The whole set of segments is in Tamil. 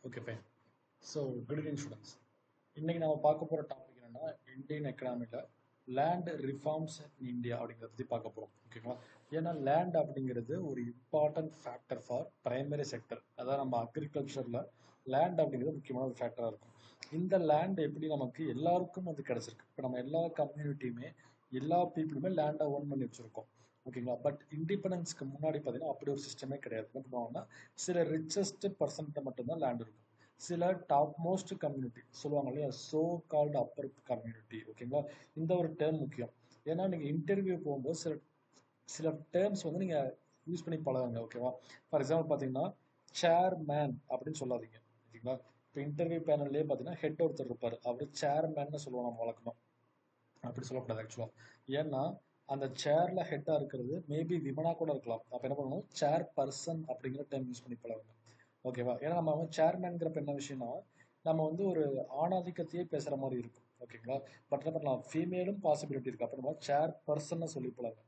Okay fine. So good evening students. இன்னைக்கு நம்ம பார்க்க போகிற டாபிக் என்னன்னா இந்தியன் எக்கனாமியில் லேண்ட் ரிஃபார்ம்ஸ் இன் இந்தியா அப்படிங்கிறத பற்றி பார்க்க போகிறோம். ஓகேங்களா? ஏன்னா லேண்ட் அப்படிங்கிறது ஒரு important factor for primary sector. அதாவது நம்ம அக்ரிகல்ச்சரில் லேண்ட் அப்படிங்கிறது முக்கியமான ஒரு ஃபேக்டராக இருக்கும். இந்த லேண்ட் எப்படி நமக்கு எல்லாருக்கும் வந்து கிடச்சிருக்கு. இப்போ நம்ம எல்லா கம்யூனிட்டியுமே எல்லா பீப்புளுமே லேண்டை ஓன் பண்ணி வச்சுருக்கோம். ஓகேங்களா? பட் இண்டிபெண்டன்ஸ்க்கு முன்னாடி பார்த்தீங்கன்னா அப்படி ஒரு சிஸ்டமே கிடையாது. என்ன பண்ணுவாங்கன்னா சில ரிச்சஸ்ட் பர்சன்ட்டை மட்டும்தான் லேண்ட் இருக்கும். சில டாப் மோஸ்ட் கம்யூனிட்டி சொல்லுவாங்க இல்லையா, சோ கால்டு அப்பர் கம்யூனிட்டி. ஓகேங்களா? இந்த ஒரு டேர்ம் முக்கியம். ஏன்னா நீங்கள் இன்டர்வியூ போகும்போது சில சில டேர்ம்ஸ் வந்து நீங்கள் யூஸ் பண்ணி பழகுங்க. ஓகேவா? ஃபார் எக்ஸாம்பிள் பார்த்தீங்கன்னா சேர்மேன் அப்படின்னு சொல்லாதீங்க. ஓகேங்களா? இப்போ இன்டர்வியூ பேனல்லே பார்த்தீங்கன்னா ஹெட் ஒருத்தர் இருப்பார், அவர் சேர்மேன்னு சொல்லுவோம் நம்ம வழக்கமாக. அப்படி சொல்லக்கூடாது ஆக்சுவலாக. ஏன்னா அந்த சேர்ல ஹெட்டாக இருக்கிறது மேபி விமனா கூட இருக்கலாம். அப்போ என்ன பண்ணணும், சேர் பர்சன் அப்படிங்கிற டேர்ம் யூஸ் பண்ணி பழகுங்க. ஓகேவா? ஏன்னா நம்ம வந்து சேர்மேன்ங்கிறப்ப என்ன விஷயம்னா நம்ம வந்து ஒரு ஆணாதிக்கத்தையே பேசுகிற மாதிரி இருக்கும். ஓகேங்களா? பட் என்ன பண்ணலாம், ஃபீமேலும் பாசிபிலிட்டி இருக்குது. அப்போ நம்ம சேர் பர்சன்னு சொல்லி பழகுங்க.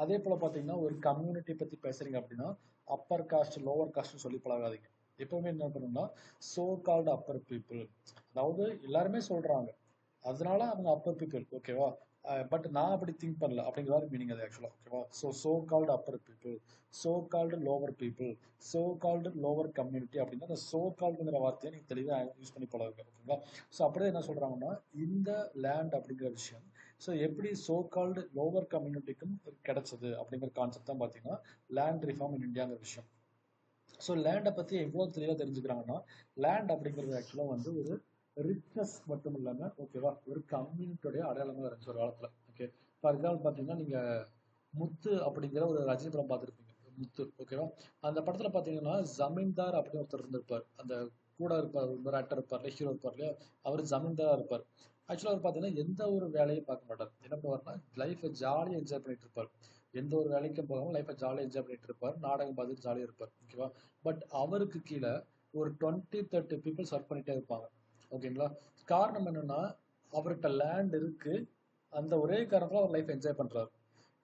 அதே போல் பார்த்தீங்கன்னா ஒரு கம்யூனிட்டி பற்றி பேசுகிறீங்க அப்படின்னா அப்பர் காஸ்ட் லோவர் காஸ்ட்னு சொல்லி பழகாதீங்க. எப்பவுமே என்ன பண்ணணும்னா சோ கால்டு அப்பர் பீப்புள், அதாவது எல்லாருமே சொல்கிறாங்க அதனால அவங்க அப்பர் பீப்புள். ஓகேவா? பட் நான் அப்படி திங்க் பண்ணல அப்படிங்கிற மாதிரி மீனிங் அது ஆக்சுவலாக. ஓகேவா? So called upper people, so called lower people, so called lower community அப்படின்னா அந்த சோ கால்டுங்கிற வார்த்தையை நீங்கள் தெளிவாக யூஸ் பண்ணி பழகுங்க. ஓகேங்களா? ஸோ அப்படியே என்ன சொல்கிறாங்கன்னா இந்த லேண்ட் அப்படிங்கிற விஷயம் ஸோ எப்படி சோ கால்டு லோவர் கம்யூனிட்டிக்கும் கிடைச்சது அப்படிங்கிற கான்செப்ட் தான் பார்த்தீங்கன்னா லேண்ட் ரிஃபார்ம் இன் இந்தியாங்கிற விஷயம். ஸோ லேண்டை பற்றி எவ்வளோ தெளிவாக தெரிஞ்சுக்கிறாங்கன்னா லேண்ட் அப்படிங்கிறது ஆக்சுவலாக வந்து ஒரு ரிச்னஸ் மட்டும் இல்லாமல் ஓகேவா ஒரு கம்யூனிட்டியோடைய அடையாளமாக இருந்துச்சு ஒரு காலத்தில். ஓகே, ஃபார் எக்ஸாம்பிள் பார்த்தீங்கன்னா நீங்கள் முத்து அப்படிங்கிற ஒரு ரஜினி படம் பார்த்துருப்பீங்க, முத்து. ஓகேவா? அந்த படத்தில் பார்த்தீங்கன்னா ஜமீன்தார் அப்படின்னு ஒருத்தர் இருந்திருப்பார். அந்த கூட இருப்பார் இன்னொரு ஆக்டர் இருப்பார், ஹீரோ இருப்பார் இல்லையா, அவர் ஜமீன்தாராக இருப்பார். ஆக்சுவலாக அவர் பார்த்தீங்கன்னா எந்த ஒரு வேலையும் பார்க்க மாட்டார். என்ன பண்ணுவார்னா லைஃப்பை ஜாலியாக என்ஜாய் பண்ணிட்டு இருப்பார். எந்த ஒரு வேலைக்கும் போகாமல் லைஃப்பை ஜாலியாக என்ஜாய் பண்ணிட்டு இருப்பார், நாடகம் பார்த்துட்டு ஜாலியாக இருப்பார். ஓகேவா? பட் அவருக்கு கீழே ஒரு 20-30 பீப்புள்ஸ் ஒர்க் பண்ணிட்டே இருப்பாங்க. ஓகேங்களா? காரணம் என்னன்னா அவர்கிட்ட லேண்ட் இருக்கு, அந்த ஒரே காரணத்துல அவர் லைஃப் என்ஜாய் பண்றாரு.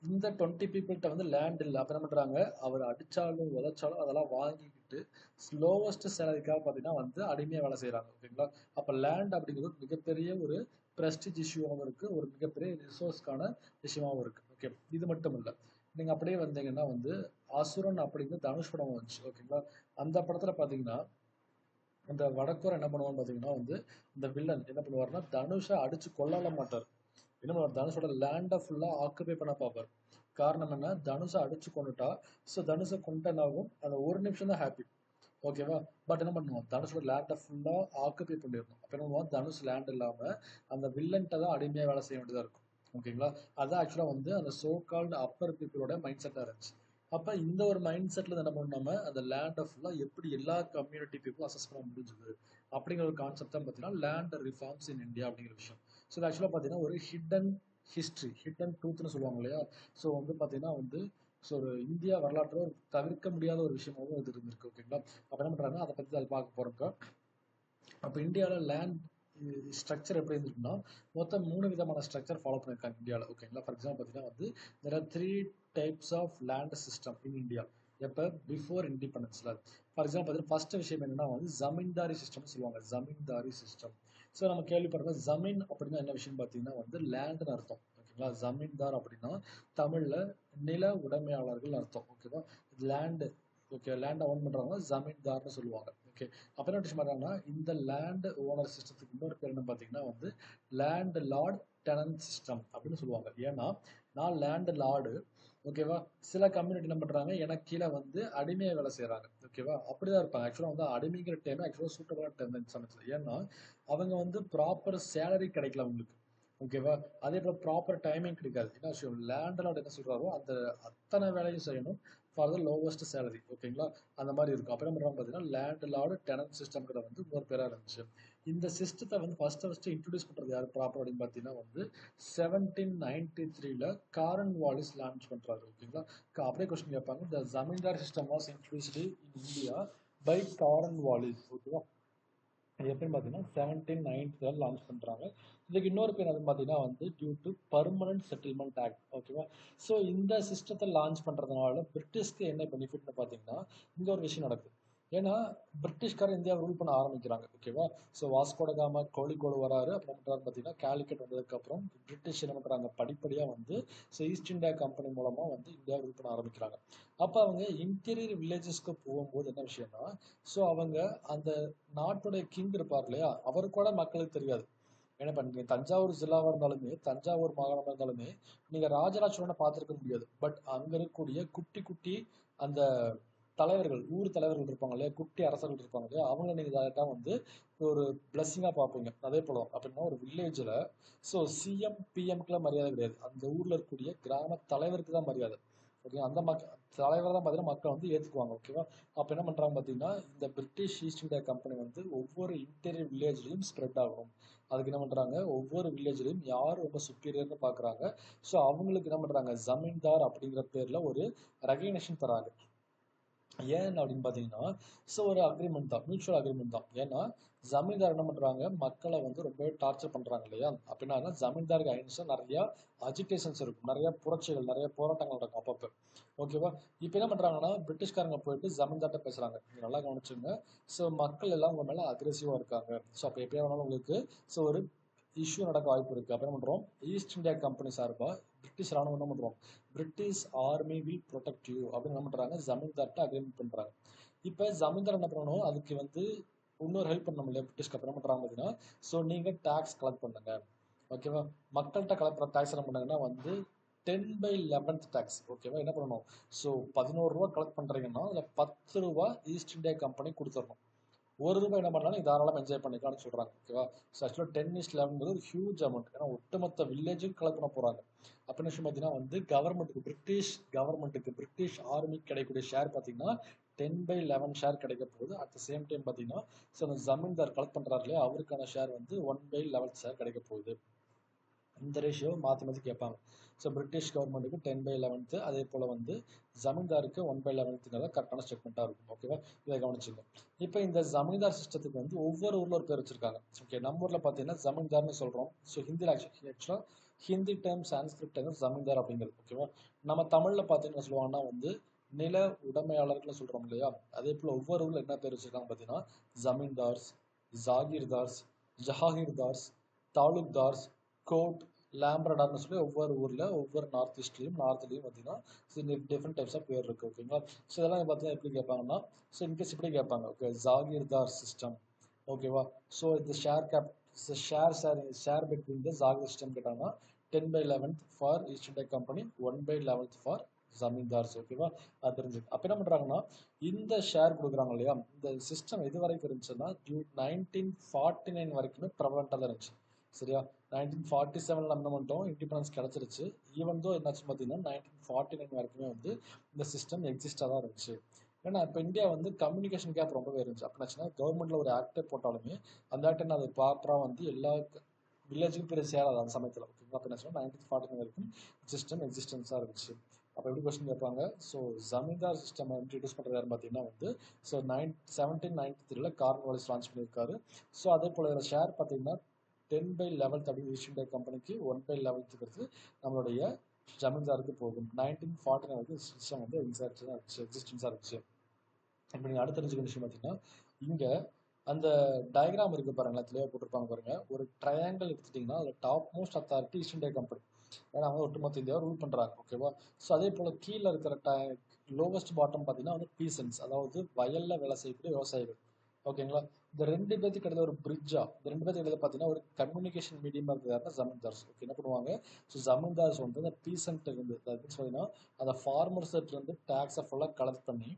இந்த 20 பீப்புள்கிட்ட வந்து லேண்ட் இல்லை. அப்ப என்ன பண்றாங்க, அவர் அடிச்சாலும் உதைச்சாலும் அதெல்லாம் வாங்கிக்கிட்டு ஸ்லோவஸ்ட் சேலரிக்காக பார்த்தீங்கன்னா வந்து அடிமையா வேலை செய்யறாங்க. ஓகேங்களா? அப்ப லேண்ட் அப்படிங்கிறது ஒரு மிகப்பெரிய ஒரு பிரஸ்டிஜ் இஷ்யூவாகவும் இருக்கு, ஒரு மிகப்பெரிய ரிசோர்ஸ்க்கான விஷயமாவும் இருக்கு. ஓகே, இது மட்டும் இல்லை. நீங்க அப்படியே வந்தீங்கன்னா வந்து அசுரன் அப்படிங்கிற தனுஷ் படம் வந்துச்சு. ஓகேங்களா? அந்த படத்துல பாத்தீங்கன்னா அந்த வடக்கூர் என்ன பண்ணுவான்னு பாத்தீங்கன்னா வந்து இந்த வில்லன் என்ன பண்ணுவாருன்னா தனுஷை அடிச்சு கொல்லல மாட்டார். என்ன பண்ணுவார், தனுஷோட லேண்டை ஃபுல்லா ஆக்குபை பண்ண பார்ப்பார். காரணம் என்ன, தனுஷை அடிச்சு கொண்டுட்டா ஸோ தனுஷை கொண்டுட்டு ஆகும் அந்த ஒரு நிமிஷம் தான் ஹாப்பி. ஓகேவா? பட் என்ன பண்ணுவோம், தனுஷோட லேண்டை ஃபுல்லா ஆக்குபை பண்ணிடணும். அப்ப என்ன பண்ணுவோம், தனுஷ் லேண்ட் இல்லாம அந்த வில்லன்ட்ட தான் அடிமையா வேலை செய்ய வேண்டியதா இருக்கும். ஓகேங்களா? அதான் ஆக்சுவலா வந்து அந்த சோ கால்டு அப்பர் பீப்புளோட மைண்ட் செட்டா இருந்துச்சு. அப்ப இந்த ஒரு மைண்ட் செட்ல என்ன பண்ணாம அந்த லேண்டை ஃபுல்லா எப்படி எல்லா கம்யூனிட்டி பீப்புளும் அசஸ் பண்ண முடிஞ்சது அப்படிங்கிற ஒரு கான்செப்ட் தான் பார்த்தீங்கன்னா லேண்ட் ரிஃபார்ம்ஸ் இன் இந்தியா அப்படிங்கிற விஷயம். ஸோ இது ஆக்சுவலாக பார்த்தீங்கன்னா ஒரு ஹிடன் ஹிஸ்ட்ரி, ஹிடன் ட்ரூத்னு சொல்லுவாங்க இல்லையா. ஸோ வந்து பார்த்தீங்கன்னா வந்து ஸோ ஒரு இந்தியா வரலாற்றில் ஒரு தவிர்க்க முடியாத ஒரு விஷயமாகவும் இது இருந்திருக்கு. ஓகேங்களா? அப்போ என்ன பண்ணுறாங்க, அதை பற்றி அதை பார்க்க போகிறோம். அப்போ இந்தியாவில் லேண்ட் ஸ்ட்ரக்சர் எப்படி இருந்திருக்குன்னா மொத்தம் 3 விதமான ஸ்ட்ரக்சர் ஃபாலோ பண்ணியிருக்காங்க இந்தியாவில். ஓகேங்களா? ஃபார் எக்ஸாம்பிள் பார்த்தீங்கன்னா வந்து there are 3 types of land system in India எப்போ பிஃபோர் இண்டிபெண்டன்ஸில். ஃபார் எக்ஸாம்பிள் பார்த்தீங்கன்னா ஃபர்ஸ்ட் விஷயம் என்னன்னா வந்து ஜமீன்தாரி சிஸ்டம்னு சொல்லுவாங்க, ஜமீன்தாரி சிஸ்டம். ஸோ நம்ம கேள்விப்படுற ஜமீன் அப்படின்னா என்ன விஷயம் பார்த்தீங்கன்னா வந்து லேண்டுன்னு அர்த்தம். ஓகேங்களா? ஜமீன்தார் அப்படின்னா தமிழில் நில உடைமையாளர்கள் அர்த்தம். ஓகேவா? லேண்டு, ஓகே, லேண்டை ஓன் பண்ணுறவங்க ஜமீன்தார்னு சொல்லுவாங்க. ஓகே, அப்போ என்ன விஷயம் பண்ணுறாங்கன்னா இந்த லேண்ட் ஓனர் சிஸ்டத்துக்கு இன்னொரு பேர் என்ன பார்த்தீங்கன்னா வந்து லேண்ட் லார்ட் டெனன்ட் சிஸ்டம் அப்படின்னு சொல்லுவாங்க. ஏன்னா நான் லேண்ட் லார்டு. ஓகேவா? சில கம்யூனிட்டி என்ன பண்ணுறாங்க, எனக்கு கீழே வந்து அடிமையை வேலை செய்கிறாங்க. ஓகேவா? அப்படிதான் இருப்பாங்க. ஆக்சுவலாக வந்து அடிமைங்கிற டைம் ஆக்சுவலாக சூட்டபுளான டைம் இந்த சமயத்தில். ஏன்னா அவங்க வந்து ப்ராப்பர் சேலரி கிடைக்கல அவங்களுக்கு. ஓகேவா? அதே போல் ப்ராப்பர் டைமிங் கிடைக்காது. என்ன விஷயம், லேண்ட் லார்ட் என்ன சொல்கிறாரோ அந்த அத்தனை வேலையும் செய்யணும் ஃபார் த லோவஸ்ட் சேலரி. ஓகேங்களா? அந்த மாதிரி இருக்கும். அப்போ என்ன பண்ணுறாங்க பார்த்தீங்கன்னா லேண்ட் லார்டு டெனன்ட் சிஸ்டம்ங்கிற வந்து இன்னொரு பேராக இருந்துச்சு. இந்த சிஸ்டத்தை வந்து ஃபர்ஸ்ட் இன்ட்ரடியூஸ் பண்ணுறது யார் ப்ராப்பர் அப்படின்னு பார்த்தீங்கன்னா வந்து 1793 காரன் வாலிஸ் லான்ச் பண்ணுறாரு. ஓகேங்களா? அப்படியே கொஸ்டின் கேட்பாங்க, the zamindar system was introduced in India by Cornwallis. ஓகேவா? இது எப்படின்னு பார்த்தீங்கன்னா 1790 லான்ச் பண்ணுறாங்க. இதுக்கு இன்னொரு பேர் வந்து பார்த்தீங்கன்னா வந்து due to permanent settlement act. ஓகேவா? ஸோ இந்த சிஸ்டத்தை லான்ச் பண்ணுறதுனால பிரிட்டிஷ்க்கு என்ன பெனிஃபிட்னு பார்த்தீங்கன்னா இங்கே ஒரு விஷயம் நடக்குது. ஏன்னா பிரிட்டிஷ்காரர் இந்தியாவை ரூல் பண்ண ஆரம்பிக்கிறாங்க. ஓகேவா? ஸோ வாஸ்கோட காமா கோழிக்கோடு வராரு. அப்புறம் என்ன பண்றாரு பார்த்தீங்கன்னா, கேலிக்கட் வந்ததுக்கப்புறம் பிரிட்டிஷ் என்ன பண்றாங்க, படிப்படியாக வந்து ஸோ ஈஸ்ட் இந்தியா கம்பெனி மூலமாக வந்து இந்தியாவை ரூல் பண்ண ஆரம்பிக்கிறாங்க. அப்போ அவங்க இன்டீரியர் வில்லேஜஸ்க்கு போகும்போது என்ன விஷயம்னா, ஸோ அவங்க அந்த நாட்டுடைய கிங் இருப்பார் இல்லையா, அவரு கூட மக்களுக்கு தெரியாது. ஏன்னா இப்போ நீங்கள் தஞ்சாவூர் ஜில்லாவாக இருந்தாலுமே, தஞ்சாவூர் மாகாணமாக இருந்தாலுமே, நீங்கள் ராஜராஜ சோழனை பார்த்துருக்க முடியாது. பட் அங்கே இருக்கக்கூடிய குட்டி குட்டி அந்த தலைவர்கள், ஊர் தலைவர்கள் இருப்பாங்க இல்லையா, குட்டி அரசர்கள் இருப்பாங்க இல்லையா, அவங்கள நீங்கள் டேரெக்டாக வந்து ஒரு பிளஸ்ஸிங்காக பார்ப்பீங்க. அதே போல அப்படின்னா ஒரு வில்லேஜில் ஸோ சிஎம் பிஎம்க்குலாம் மரியாதை கிடையாது. அந்த ஊரில் இருக்கக்கூடிய கிராம தலைவருக்கு தான் மரியாதை. ஓகே, அந்த தலைவர் தான் பார்த்தீங்கன்னா மக்கள் வந்து ஏற்றுக்குவாங்க. ஓகேவா? அப்போ என்ன பண்ணுறாங்க பார்த்தீங்கன்னா, இந்த பிரிட்டிஷ் ஈஸ்ட் இந்தியா கம்பெனி வந்து ஒவ்வொரு இன்டீரியர் வில்லேஜ்லையும் ஸ்ப்ரெட் ஆகணும். அதுக்கு என்ன பண்ணுறாங்க, ஒவ்வொரு வில்லேஜ்லையும் யார் ரொம்ப சுப்பீரியர்னு பார்க்குறாங்க. ஸோ அவங்களுக்கு என்ன பண்ணுறாங்க, ஜமீன்தார் அப்படிங்கிற பேரில் ஒரு ரெகக்னேஷன் தராங்க. ஏன் அப்படின்னு பார்த்தீங்கன்னா, ஸோ ஒரு அக்ரிமெண்ட் தான், மியூச்சுவல் அக்ரிமெண்ட் தான். ஏன்னா ஜமீன்தார் என்ன பண்ணுறாங்க, மக்களை வந்து ரொம்பவே டார்ச்சர் பண்ணுறாங்க இல்லையா, அப்படின்னா ஜமீன்தாருக்கு அகைன்ஸ்டாக நிறையா அஜிடேஷன்ஸ் இருக்கும், நிறைய புரட்சிகள், நிறைய போராட்டங்கள் நடக்கும் அப்பப்போ. ஓகேவா? இப்போ என்ன பண்ணுறாங்கன்னா, பிரிட்டிஷ்காரங்க போயிட்டு ஜமீன்தார்ட்ட பேசுகிறாங்க, நீங்கள் நல்லா கவனிச்சுங்க, ஸோ மக்கள் எல்லாம் உங்கள் மேலே அக்ரெசிவாக இருக்காங்க. ஸோ அப்போ எப்போயா வேணாலும் உங்களுக்கு ஸோ ஒரு இஷ்யூ நடக்க வாய்ப்பு இருக்குது. அப்போ என்ன பண்ணுறோம், ஈஸ்ட் இந்தியா கம்பெனி சார்பாக பிரிட்டிஷ் ராணுவம் என்ன பண்ணுறோம், British army will protect you அப்படின்னு என்ன பண்ணுறாங்க, ஜமீன்தார்ட்ட அக்ரிமெண்ட் பண்ணுறாங்க. இப்போ ஜமீன்தார் என்ன பண்ணணும், அதுக்கு வந்து இன்னொரு ஹெல்ப் பண்ணணும் இல்லையா, பிரிட்டிஷ்க்கு அப்புறம் என்ன பண்ணுறாங்க பார்த்தீங்கன்னா, ஸோ நீங்கள் டேக்ஸ் கலெக்ட் பண்ணுங்க. ஓகேவா? மக்கள்கிட்ட கலெக்ட் பண்ணுற டேக்ஸ் என்ன பண்ணாங்கன்னா வந்து 10/11 டேக்ஸ். ஓகேவா? என்ன பண்ணணும், ஸோ 11 ரூபா கலெக்ட் பண்ணுறீங்கன்னா அதில் 10 ரூபா ஈஸ்ட் இந்தியா கம்பெனி கொடுத்துடணும். ஒரு ரூபாய் என்ன பண்ணலாம், நீ தாராளமாக என்ஜாய் பண்ணிக்கலாம்னு சொல்கிறாங்க. ஓகேவா? ஸோ ஆக்சுவலாக 10:11 ஒரு ஹியூஜ் அமௌண்ட். ஏன்னா ஒட்டுமொத்த வில்லேஜும் கலெக்ட் பண்ண போகிறாங்க. அப்போ என்ன விஷயம் பார்த்தீங்கன்னா வந்து கவர்மெண்ட்டுக்கு பிரிட்டிஷ் ஆர்மி கிடைக்கக்கூடிய ஷேர் பார்த்தீங்கன்னா 10/11 ஷேர் கிடைக்க போகுது. அட் த சேம் டைம் பார்த்தீங்கன்னா ஸோ அந்த ஜமீன்தார் கலெக்ட் பண்ணுறாரு இல்லையா, அவருக்கான ஷேர் வந்து 1/11 ஷேர் கிடைக்க போகுது. இந்த ரேஷியோ மாற்றி மாற்றி கேட்பாங்க. ஸோ பிரிட்டிஷ் கவர்மெண்ட்டுக்கு 10/11, அதே போல் வந்து ஜமீன்தாருக்கு 1/11ங்கிறத கரெக்டான ஸ்டேட்மெண்ட்டாக இருக்கும். ஓகேவா? இதை கவனிச்சுங்க. இப்போ இந்த ஜமீன்தார் சிஸ்டத்துக்கு வந்து ஒவ்வொரு ஊரில் ஒரு பேர் வச்சிருக்காங்க. ஓகே, நம்ம ஊரில் பார்த்தீங்கன்னா ஜமீன்தார்னு சொல்கிறோம். ஸோ ஹிந்தியில் ஆக்சுவலாக ஹிந்தி டேர்ம் சான்ஸ்கிரிட் டேர்ம் ஜமீன்தார் அப்படிங்கிறது. ஓகேவா? நம்ம தமிழில் பார்த்தீங்கன்னா சொல்லுவாங்கன்னா வந்து நில உடைமையாளர்கள் சொல்கிறோம் இல்லையா, அதே போல் ஒவ்வொரு ஊரில் என்ன பேர் வச்சிருக்காங்க பார்த்தீங்கன்னா ஜமீன்தார்ஸ், ஜாகீர்தார்ஸ், ஜஹாகீர்தார்ஸ், தாலுக்தார்ஸ், கோட், லேம்ப்ரடார்னு சொல்லி ஒவ்வொரு ஊரில் ஒவ்வொரு நார்த்லேயும் பார்த்தீங்கன்னா டிஃப்ரெண்ட் டைப்ஸ் ஆஃப் பேர் இருக்குது. ஓகேங்களா? ஸோ இதெல்லாம் பார்த்தீங்கன்னா எப்படி கேட்பாங்கன்னா, ஸோ இன்கேஸ் இப்படி கேட்பாங்க. Okay, jagirdar system. ஓகேவா? ஸோ இந்த share between the jagir system கேட்டாங்கன்னா 10/11 for East India Company, 1/11 for zamindars. ஓகேவா? அது தெரிஞ்சுக்க. அப்போ என்ன பண்ணுறாங்கன்னா, இந்த ஷேர் கொடுக்குறாங்க இல்லையா, இந்த சிஸ்டம் எது வரைக்கும் இருந்துச்சுன்னா 1949 வரைக்குமே ப்ரெவலண்ட்டாக தான் இருந்துச்சு. சரியா? 1947 நம்ம மட்டும் இண்டிபெண்டன்ஸ் கிடச்சிருச்சு. ஈவன் தோ என்னாச்சு பார்த்தீங்கன்னா 1949 வரைக்குமே வந்து இந்த சிஸ்டம் எக்ஸிஸ்டாக தான் இருந்துச்சு. ஏன்னா இப்போ இந்தியா வந்து கம்யூனிகேஷன் கேப் ரொம்பவே இருந்துச்சு. அப்படின்னாச்சுன்னா கவர்மெண்ட்டில் ஒரு ஆக்டே போட்டாலுமே அந்த ஆக்டை அது ப்ராப்பராக வந்து எல்லா வில்லேஜுக்கும் பெரிய சேராது அந்த சமயத்தில். ஓகேங்களா? அப்போ என்ன 1949 வரைக்கும் சிஸ்டம் எக்ஸிஸ்டன்ஸாக இருந்துச்சு. அப்போ எப்படி கொஸ்டின் கேட்பாங்க, ஸோ ஜமீன்தார் சிஸ்டம் இன்ட்ரடியூஸ் பண்ணுறது யார் பார்த்தீங்கன்னா வந்து ஸோ 1793 கார்ன்வாலிஸ் லான்ச் பண்ணியிருக்காரு. ஸோ அதே போல் இதில் ஷேர் பார்த்தீங்கன்னா 10/11 அப்படின்னு ஈஸ்ட் இந்தியா கம்பெனிக்கு, 1/11 நம்மளுடைய ஜமீன்தாருக்கு போகும். 1949 வரைக்கும் சிஸ்டம் வந்து எக்ஸிஸ்டன்ஸாக இருந்துச்சு. இப்போ நீங்கள் அடுத்த தெரிஞ்சுக்க விஷயம் பார்த்தீங்கன்னா, இங்கே அந்த டயக்ராம் இருக்குது பாருங்களேன், தெளிவாக போட்டிருப்பாங்க பாருங்கள். ஒரு ட்ரையாங்கிள் எடுத்துட்டிங்கன்னா அதில் top most authority East India company. ஏன்னா அவங்க ஒட்டுமொத்த இந்தியாவை ரூல் பண்ணுறாங்க. ஓகேவா? ஸோ அதே போல் கீழே இருக்கிற லோவஸ்ட் பாட்டம் பார்த்தீங்கன்னா வந்து பீசன்ஸ், அதாவது வயலில் வேலை செய்யக்கூடிய விவசாயிகள். ஓகேங்களா? இந்த ரெண்டு பேர்த்துக்கு கிடையாது ஒரு பிரிட்ஜா, இந்த ரெண்டு பேர்த்துக்கு கிடையாது பார்த்தீங்கன்னா ஒரு கம்யூனிகேஷன் மீடியமாக இருக்கிறதா ஜமீன்தார்ஸ். ஓகே, என்ன பண்ணுவாங்க, ஸோ ஜமீன்தார்ஸ் வந்து அந்த பீசன்ட் இருந்து பார்த்தீங்கன்னா அந்த ஃபார்மர்ஸ் இருந்து டேக்ஸை ஃபுல்லாக கலெக்ட் பண்ணி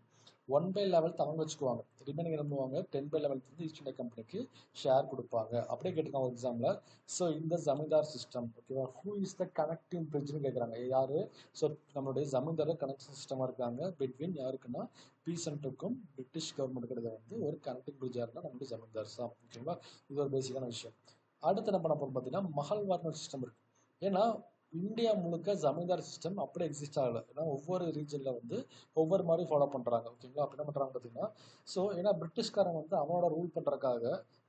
1/11 அவங்க வச்சுக்குவாங்க. ரிமைனிங் என்ன பண்ணுவாங்க, 10/11 வந்து ஈஸ்ட் இந்தியா கம்பெனிக்கு ஷேர் கொடுப்பாங்க. அப்படியே கேட்டிருக்காங்க ஒரு எக்ஸாம்பிள். ஸோ இந்த ஜமீன்தார் சிஸ்டம், ஓகேவா, ஹூ இஸ் த கனெக்டிங் பிரிட்ஜ்னு கேட்குறாங்க. யார், ஸோ நம்மளுடைய ஜமீன்தார் கனெக்ஷன் சிஸ்டமாக இருக்காங்க பிட்வீன் யாருக்குன்னா பீசன்ட்டுக்கும் பிரிட்டிஷ் கவர்மெண்ட்டுக்கு இடையே வந்து ஒரு கனெக்டிங் பிரிட்ஜாக இருந்தால் நம்மளுடைய ஜமீன்தார்ஸ் தான். ஓகேவா? இது ஒரு பேசிக்கான விஷயம். அடுத்து என்ன பண்ண போகிறோம் பார்த்தீங்கன்னா மஹல்வார்னு சிஸ்டம் இருக்குது. ஏன்னா இந்தியா முழுக்க ஜமீன்தார் சிஸ்டம் அப்படியே எக்ஸிஸ்ட் ஆகலை. ஏன்னா ஒவ்வொரு ரீஜனில் வந்து ஒவ்வொரு மாதிரி ஃபாலோ பண்ணுறாங்க. ஓகேங்களா? அப்படி என்ன பண்ணுறாங்க பார்த்தீங்கன்னா, ஸோ ஏன்னா பிரிட்டிஷ்காரன் வந்து அவனோட ரூல் பண்ணுறதுக்காக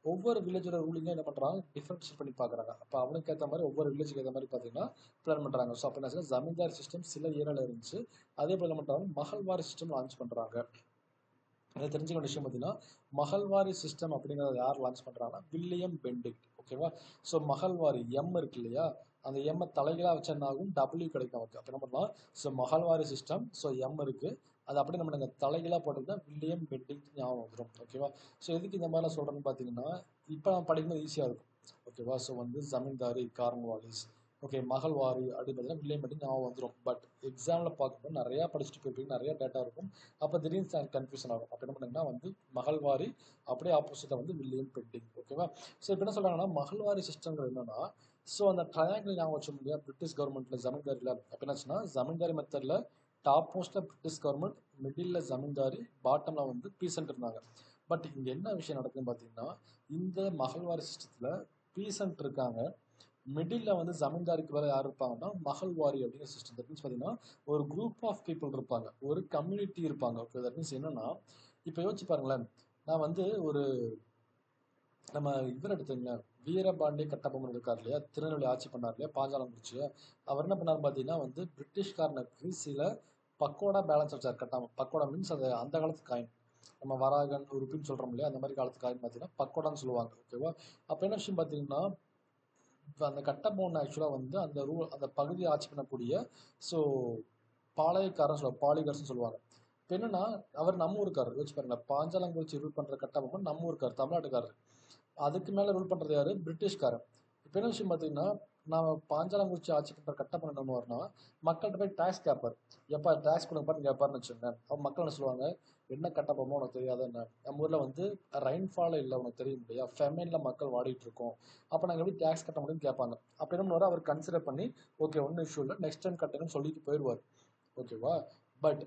ஒவ்வொரு வில்லேஜோட ரூலிங்கும் என்ன பண்ணுறாங்க, டிஃப்ரென்ஷியேட் பண்ணி பார்க்குறாங்க. அப்போ அவனுக்கு ஏற்ற மாதிரி ஒவ்வொரு வில்லேஜுக்கு ஏற்ற மாதிரி பார்த்தீங்கன்னா பிளான் பண்ணுறாங்க. ஸோ அப்போ என்ன ஜமீன்தார் சிஸ்டம் சில ஏரியாவில் இருந்துச்சு. அதே போல் என்ன பண்ணுறாங்க, மஹல்வார் சிஸ்டம் லான்ச் பண்ணுறாங்க. அதை தெரிஞ்சுக்க விஷயம் பார்த்தீங்கன்னா மகள்வாரி சிஸ்டம் அப்படிங்கிறத யார் லான்ச் பண்ணுறாங்கன்னா வில்லியம் பெண்டிக்ட். ஓகேவா? ஸோ மகள்வாரி எம் இருக்கு இல்லையா, அந்த எம்மை தலைகளாக வச்ச என்ன ஆகும், டபிள்யூ கிடைக்கும் நமக்கு. அப்போ என்ன பண்ணலாம், so mahalwari system, so M இருக்கு, அது அப்படியே நம்ம நாங்கள் தலைகளாக போட்டுக்கிட்டா வில்லியம் பெண்டிக்ட் ஞாபகம் வந்துடும். ஓகேவா? ஸோ எதுக்கு இந்த மாதிரிலாம் சொல்கிறேன்னு பார்த்தீங்கன்னா இப்போ நம்ம படிக்கும்போது ஈஸியாக இருக்கும். ஓகேவா? ஸோ வந்து ஜமீன்தாரி கார்ன்வாலிஸ், ஓகே மகள்வாரி அப்படின்னு பார்த்தீங்கன்னா வில்லியம் பெண்டிக்ட் ஞாபகம் வந்துடும். பட் எக்ஸாமில் பார்க்கும்போது நிறையா படிச்சுட்டு போயிருப்பீங்க, நிறைய டேட்டா இருக்கும். அப்போ திடீர்னு கன்ஃபியூஷன் ஆகும். அப்போ என்ன பண்ணுங்கன்னா வந்து மகள்வாரி, அப்படியே ஆப்போசிட்டாக வந்து வில்லியம் பெண்டிங். ஓகேவா? ஸோ இப்போ என்ன சொல்கிறாங்கன்னா மகள்வாரி சிஸ்டங்கள் என்னன்னா, ஸோ அந்த ட்ரையாங்கிள் ஞாபகம் வச்ச முடியாது பிரிட்டிஷ் கவர்மெண்ட்டில் ஜமீன்தாரியில். அப்போ என்னாச்சுன்னா ஜமீன்தாரி மெத்தடில் டாப் மோஸ்ட்டில் பிரிட்டிஷ் கவர்மெண்ட், மிடில் ஜமீன்தாரி, பாட்டமில் வந்து பீசன்ட் இருந்தாங்க. பட் இங்கே என்ன விஷயம் நடக்குதுன்னு பார்த்தீங்கன்னா இந்த மகள்வாரி சிஸ்டத்தில் பீசன்ட் இருக்காங்க, மிடில் வந்து ஜமீன்தாருக்கு வேலை யார் இருப்பாங்கன்னா மகள்வாரி அப்படிங்கிற சிஸ்டம். தட் மீன்ஸ் பார்த்தீங்கன்னா ஒரு குரூப் ஆஃப் பீப்புள் இருப்பாங்க, ஒரு கம்யூனிட்டி இருப்பாங்க. ஓகே, தட் மீன்ஸ் என்னன்னா இப்போ யோசிச்சு பாருங்களேன், நான் வந்து ஒரு நம்ம இவர் எடுத்துங்களேன், வீரபாண்டிய கட்டபொம்மன் இருக்கார் இல்லையா, திருநெல்வேலி ஆட்சி பண்ணார் இல்லையா பாஞ்சாலங்குறிச்சியை. அவர் என்ன பண்ணார் பார்த்தீங்கன்னா வந்து பிரிட்டிஷ்காரனுக்கு சில பக்கோடா பேலன்ஸ் வச்சார். கட்டாமல் பக்கோடா மீன்ஸ் அது அந்த காலத்து காயின், நம்ம வராகன் உருப்பின்னு சொல்கிறோம் இல்லையா, அந்த மாதிரி காலத்து காயின் பார்த்தீங்கன்னா பக்கோடான்னு சொல்லுவாங்க. ஓகேவா? அப்போ என்ன விஷயம் பார்த்தீங்கன்னா இப்போ அந்த கட்டபொம்மன் ஆக்சுவலாக வந்து அந்த பகுதியை ஆட்சி பண்ணக்கூடிய ஸோ பாளையக்காரன் சொல்லுவாங்க, பாலிகர்ஸ்னு சொல்லுவாங்க. இப்போ என்னன்னா அவர் நம்ம ஊருக்காரர். யோசிச்சு பாருங்க, பாஞ்சாலங்குறிச்சி ரூல் பண்ணுற கட்டபொம்மன் நம்ம ஊருக்கார், தமிழ்நாட்டுக்காரர். அதுக்கு மேலே ரூல் பண்ணுறது யாரு, பிரிட்டிஷ்காரன். இப்போ என்ன விஷயம் பார்த்தீங்கன்னா நான் பாஞ்சாலங்குறிச்சி ஆட்சி பண்ணுற கட்டபொம்மன் என்ன பண்ணுவார்னா மக்கள்கிட்ட போய் டேக்ஸ் கேட்பார். எப்போ டேக்ஸ் கொடுங்கப்பான்னு கேட்பாருன்னு வச்சுக்கோங்க. அவன் மக்கள் என்ன சொல்லுவாங்க, என்ன கட்டபொம்மன் உனக்கு தெரியாத என்ன, நம்ம ஊரில் வந்து ரெயின்ஃபால் இல்லை உனக்கு தெரியும் இல்லையா, ஃபெமைனில் மக்கள் வாடிட்டு இருக்கோம், அப்போ நாங்கள் எப்படி டேக்ஸ் கட்ட முடியும்னு கேட்பாங்க. அப்போ என்ன பண்ணுவார், அவர் கன்சிடர் பண்ணி ஓகே ஒன்றும் இஷ்யூ இல்லை நெக்ஸ்ட் டைம் கட்டுங்கன்னு சொல்லிட்டு போயிடுவார். ஓகேவா? பட்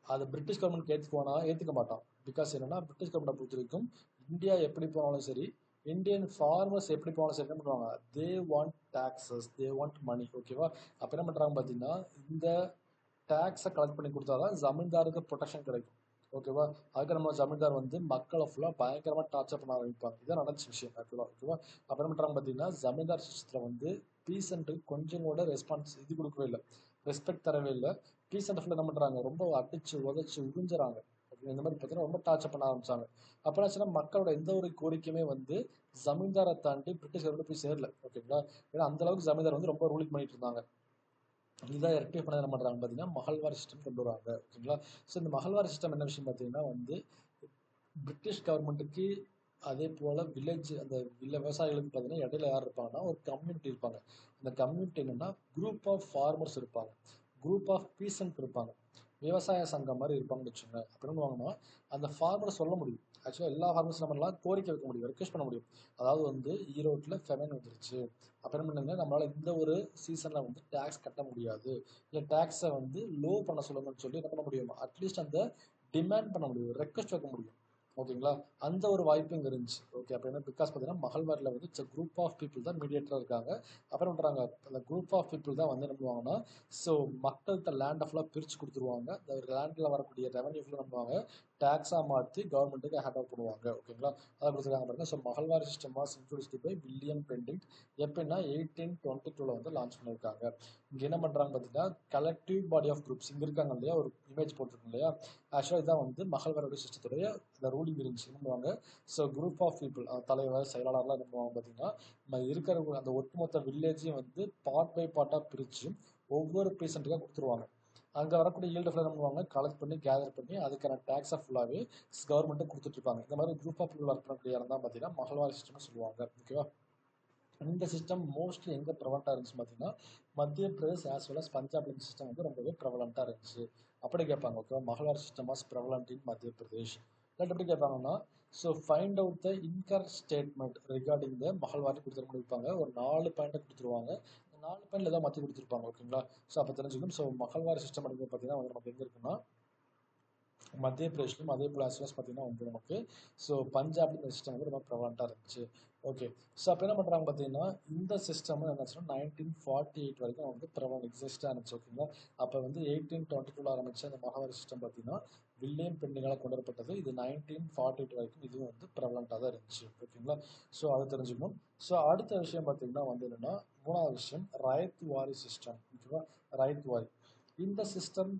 அது பிரிட்டிஷ் கவர்மெண்ட் ஏற்றுக்குவானா, ஏற்றுக்க மாட்டான். பிகாஸ் என்னன்னா பிரிட்டிஷ் கவர்மெண்ட்டை பொறுத்த வரைக்கும் இந்தியா எப்படி போனாலும் சரி, இந்தியன் ஃபார்மர்ஸ் எப்படி போனாலும் சரி என்ன பண்ணுவாங்க, they want taxes, they want money. ஓகேவா? அப்போ என்ன பண்ணுறாங்க பார்த்தீங்கன்னா இந்த டேக்ஸை கலெக்ட் பண்ணி கொடுத்தாதான் ஜமீன்தாருக்கு ப்ரொடெக்ஷன் கிடைக்கும். ஓகேவா? அதுக்கு நம்ம ஜமீன்தார் வந்து மக்களை ஃபுல்லாக பயங்கரமாக டார்ச்சர் பண்ண ஆரம்பிப்பாங்க. இதான் நடந்துச்சு விஷயம் ஆக்சுவலாக. ஓகேவா? அப்போ என்ன பண்ணுறாங்க பார்த்தீங்கன்னா ஜமீன்தார் சிஸ்டத்தில் வந்து பீசண்ட்டுக்கு கொஞ்சம் கூட ரெஸ்பான்ஸ் இது கொடுக்கவே இல்லை, ரெஸ்பெக்ட் தரவே இல்லை. பீசண்ட் ஃபுல்லாக என்ன பண்ணுறாங்க, ரொம்ப அடிச்சு உதச்சு உறிஞ்சுறாங்க. இந்த மாதிரி பார்த்தீங்கன்னா ரொம்ப டார்ச்சர் பண்ண ஆரம்பிச்சாங்க. அப்போ என்னாச்சுன்னா மக்களோட எந்த ஒரு கோரிக்கையுமே வந்து ஜமீன்தாரை தாண்டி பிரிட்டிஷ் கவர்மெண்ட் போய் சேரல. ஓகேங்களா? ஏன்னா அந்த அளவுக்கு ஜமீன்தார் வந்து ரொம்ப ரூலிங் பண்ணிட்டு இருந்தாங்க. இதை ரெக்டிஃபை பண்ண என்ன பண்ணுறாங்க பார்த்தீங்கன்னா மகள்வாரி சிஸ்டம் கொண்டு வராங்க. ஓகேங்களா? ஸோ இந்த மகள்வாரி சிஸ்டம் என்ன விஷயம் பார்த்தீங்கன்னா வந்து பிரிட்டிஷ் கவர்மெண்ட்டுக்கு அதே போல் வில்லேஜ் அந்த விவசாயிகளுக்கு பார்த்தீங்கன்னா இடையில யார் இருப்பாங்கன்னா ஒரு கம்யூனிட்டி இருப்பாங்க. அந்த கம்யூனிட்டி என்னன்னா குரூப் ஆஃப் ஃபார்மர்ஸ் இருப்பாங்க, குரூப் ஆஃப் பீசன்ட் இருப்பாங்க, விவசாய சங்கம் மாதிரி இருப்பாங்கன்னு வச்சுக்கோங்க. அப்போ என்ன பண்ணுவாங்கன்னா அந்த ஃபார்மர் சொல்ல முடியும். ஆக்சுவலாக எல்லா ஃபார்மர்ஸ் நம்ம எல்லாம் கோரிக்கை வைக்க முடியும், ரெக்வெஸ்ட் பண்ண முடியும். அதாவது வந்து ஈரோட்டில் ஃபெமைன் வந்துருச்சு, அப்போ என்ன பண்ணுங்க, நம்மளால் இந்த ஒரு சீசனில் வந்து டேக்ஸ் கட்ட முடியாது, இல்லை டேக்ஸை வந்து லோ பண்ண சொல்லுங்கன்னு சொல்லி என்ன பண்ண முடியும், அட்லீஸ்ட் அந்த டிமாண்ட் பண்ண முடியும், ரெக்வெஸ்ட் வைக்க முடியும். ஓகேங்களா? அந்த ஒரு வாய்ப்பு இங்கே இருந்துச்சு. ஓகே, அப்போ என்ன பிகாஸ் பார்த்தீங்கன்னா மகள்வாரில் வந்து குரூப் ஆஃப் பீப்புள் தான் மீடியேட்டராக இருக்காங்க. அப்புறம் பண்ணுறாங்க அந்த குரூப் ஆஃப் பீப்புள் தான் வந்து என்ன பண்ணுவாங்கன்னா ஸோ மக்கள்கிட்ட லேண்டை ஃபுல்லாக பிரித்து கொடுத்துருவாங்க. அந்த லேண்டில் வரக்கூடிய ரெவன்யூ ஃபுல்லாக பண்ணுவாங்க டேக்ஸாக மாற்றி கவர்மெண்ட்டுக்கு ஹேண்ட் ஓவர் பண்ணுவாங்க. ஓகேங்களா? அதை கொடுத்துருக்காங்க பாருங்க. So mahalwari system was introduced by William Bentinck. எப்படின்னா 1822 வந்து லான்ச் பண்ணியிருக்காங்க. இங்கே என்ன பண்ணுறாங்க பார்த்தீங்கன்னா கலெக்டிவ் பாடி ஆஃப் குரூப்ஸ் இங்கே இருக்காங்க இல்லையா, ஒரு இமேஜ் போட்டிருக்கோம் இல்லையா, ஆக்சுவலாக இதான் வந்து மகள்வாரி சிஸ்டத்துடைய இந்த ரூலிங் இருந்துச்சு. என்ன பண்ணுவாங்க, ஸோ குரூப் ஆஃப் பீப்புள் தலைவர் செயலாளர்லாம் என்ன பண்ணுவாங்க பார்த்தீங்கன்னா இருக்கிற அந்த ஒட்டுமொத்த வில்லேஜையும் வந்து பார்ட் பை பார்ட்டாக பிரித்து ஒவ்வொரு பீசண்ட்டுக்காக கொடுத்துருவாங்க. அங்கே வரக்கூடிய ஈல்டு ஃபுல்லாக பண்ணுவாங்க, கலெக்ட் பண்ணி கேதர் பண்ணி அதுக்கான டேக்ஸை ஃபுல்லாகவே கவர்மெண்ட்டு கொடுத்துட்ருப்பாங்க. இந்த மாதிரி குரூப் ஆஃப் பீப்புள் ஒர்க் பண்ணக்கூடிய இடம் தான் பார்த்தீங்கன்னா மகள்வாரி சிஸ்டம்னு சொல்லுவாங்க. ஓகேவா? இந்த சிஸ்டம் மோஸ்ட்லி எங்கே ப்ரெவலண்ட்டாக இருந்துச்சு பார்த்தீங்கன்னா Madhya Pradesh as well as Punjab இந்த சிஸ்டம் வந்து ரொம்பவே ப்ரெவலண்ட்டாக இருந்துச்சு. அப்படி கேட்பாங்க. ஓகேவா? Mahalwari system was prevalent in Madhya Pradesh. இல்லாட்டி எப்படி கேட்பாங்கன்னா so find out the incorrect statement regarding the mahalwari கொடுத்துரு முடிப்பாங்க. ஒரு 4 பாயிண்ட்டை கொடுத்துருவாங்க. இந்த 4 பாயிண்ட்ல ஏதாவது மாற்றி கொடுத்துருப்பாங்க. ஓகேங்களா? ஸோ அப்போ தெரிஞ்சுக்கணும். ஸோ மகள்வாரி சிஸ்டம் அப்படிங்கிறது பார்த்தீங்கன்னா வந்து நமக்கு எங்கே இருக்குன்னா மத்திய பிரதேஷ்லையும் அதே போல் அஸ்வஸ் பார்த்தீங்கன்னா வந்து நமக்கு ஸோ பஞ்சாப் இந்த சிஸ்டம் வந்து ரொம்ப ப்ரெவலண்ட்டாக இருந்துச்சு. ஓகே, ஸோ அப்போ என்ன பண்ணுறாங்க பார்த்தீங்கன்னா இந்த சிஸ்டம் என்னாச்சுன்னா 1948 வரைக்கும் வந்து ப்ரெவலண்ட் எக்ஸிஸ்டாக இருந்துச்சு. ஓகேங்களா? அப்போ வந்து 1822 ஆரம்பிச்சு அந்த மகள்வாரி சிஸ்டம் பார்த்தீங்கன்னா வில்லியம் பெண்டிங்கால் கொண்டு வரப்பட்டது. இது 1948 வரைக்கும் இதுவும் வந்து ப்ரெவலண்ட்டாக தான் இருந்துச்சு. ஓகேங்களா? ஸோ அதை தெரிஞ்சுக்கணும். ஸோ அடுத்த விஷயம் பார்த்தீங்கன்னா வந்து என்னென்னா 3வது விஷயம் ரைத் வாரி சிஸ்டம். ஓகேவா? ரைத் வாரி இந்த சிஸ்டம்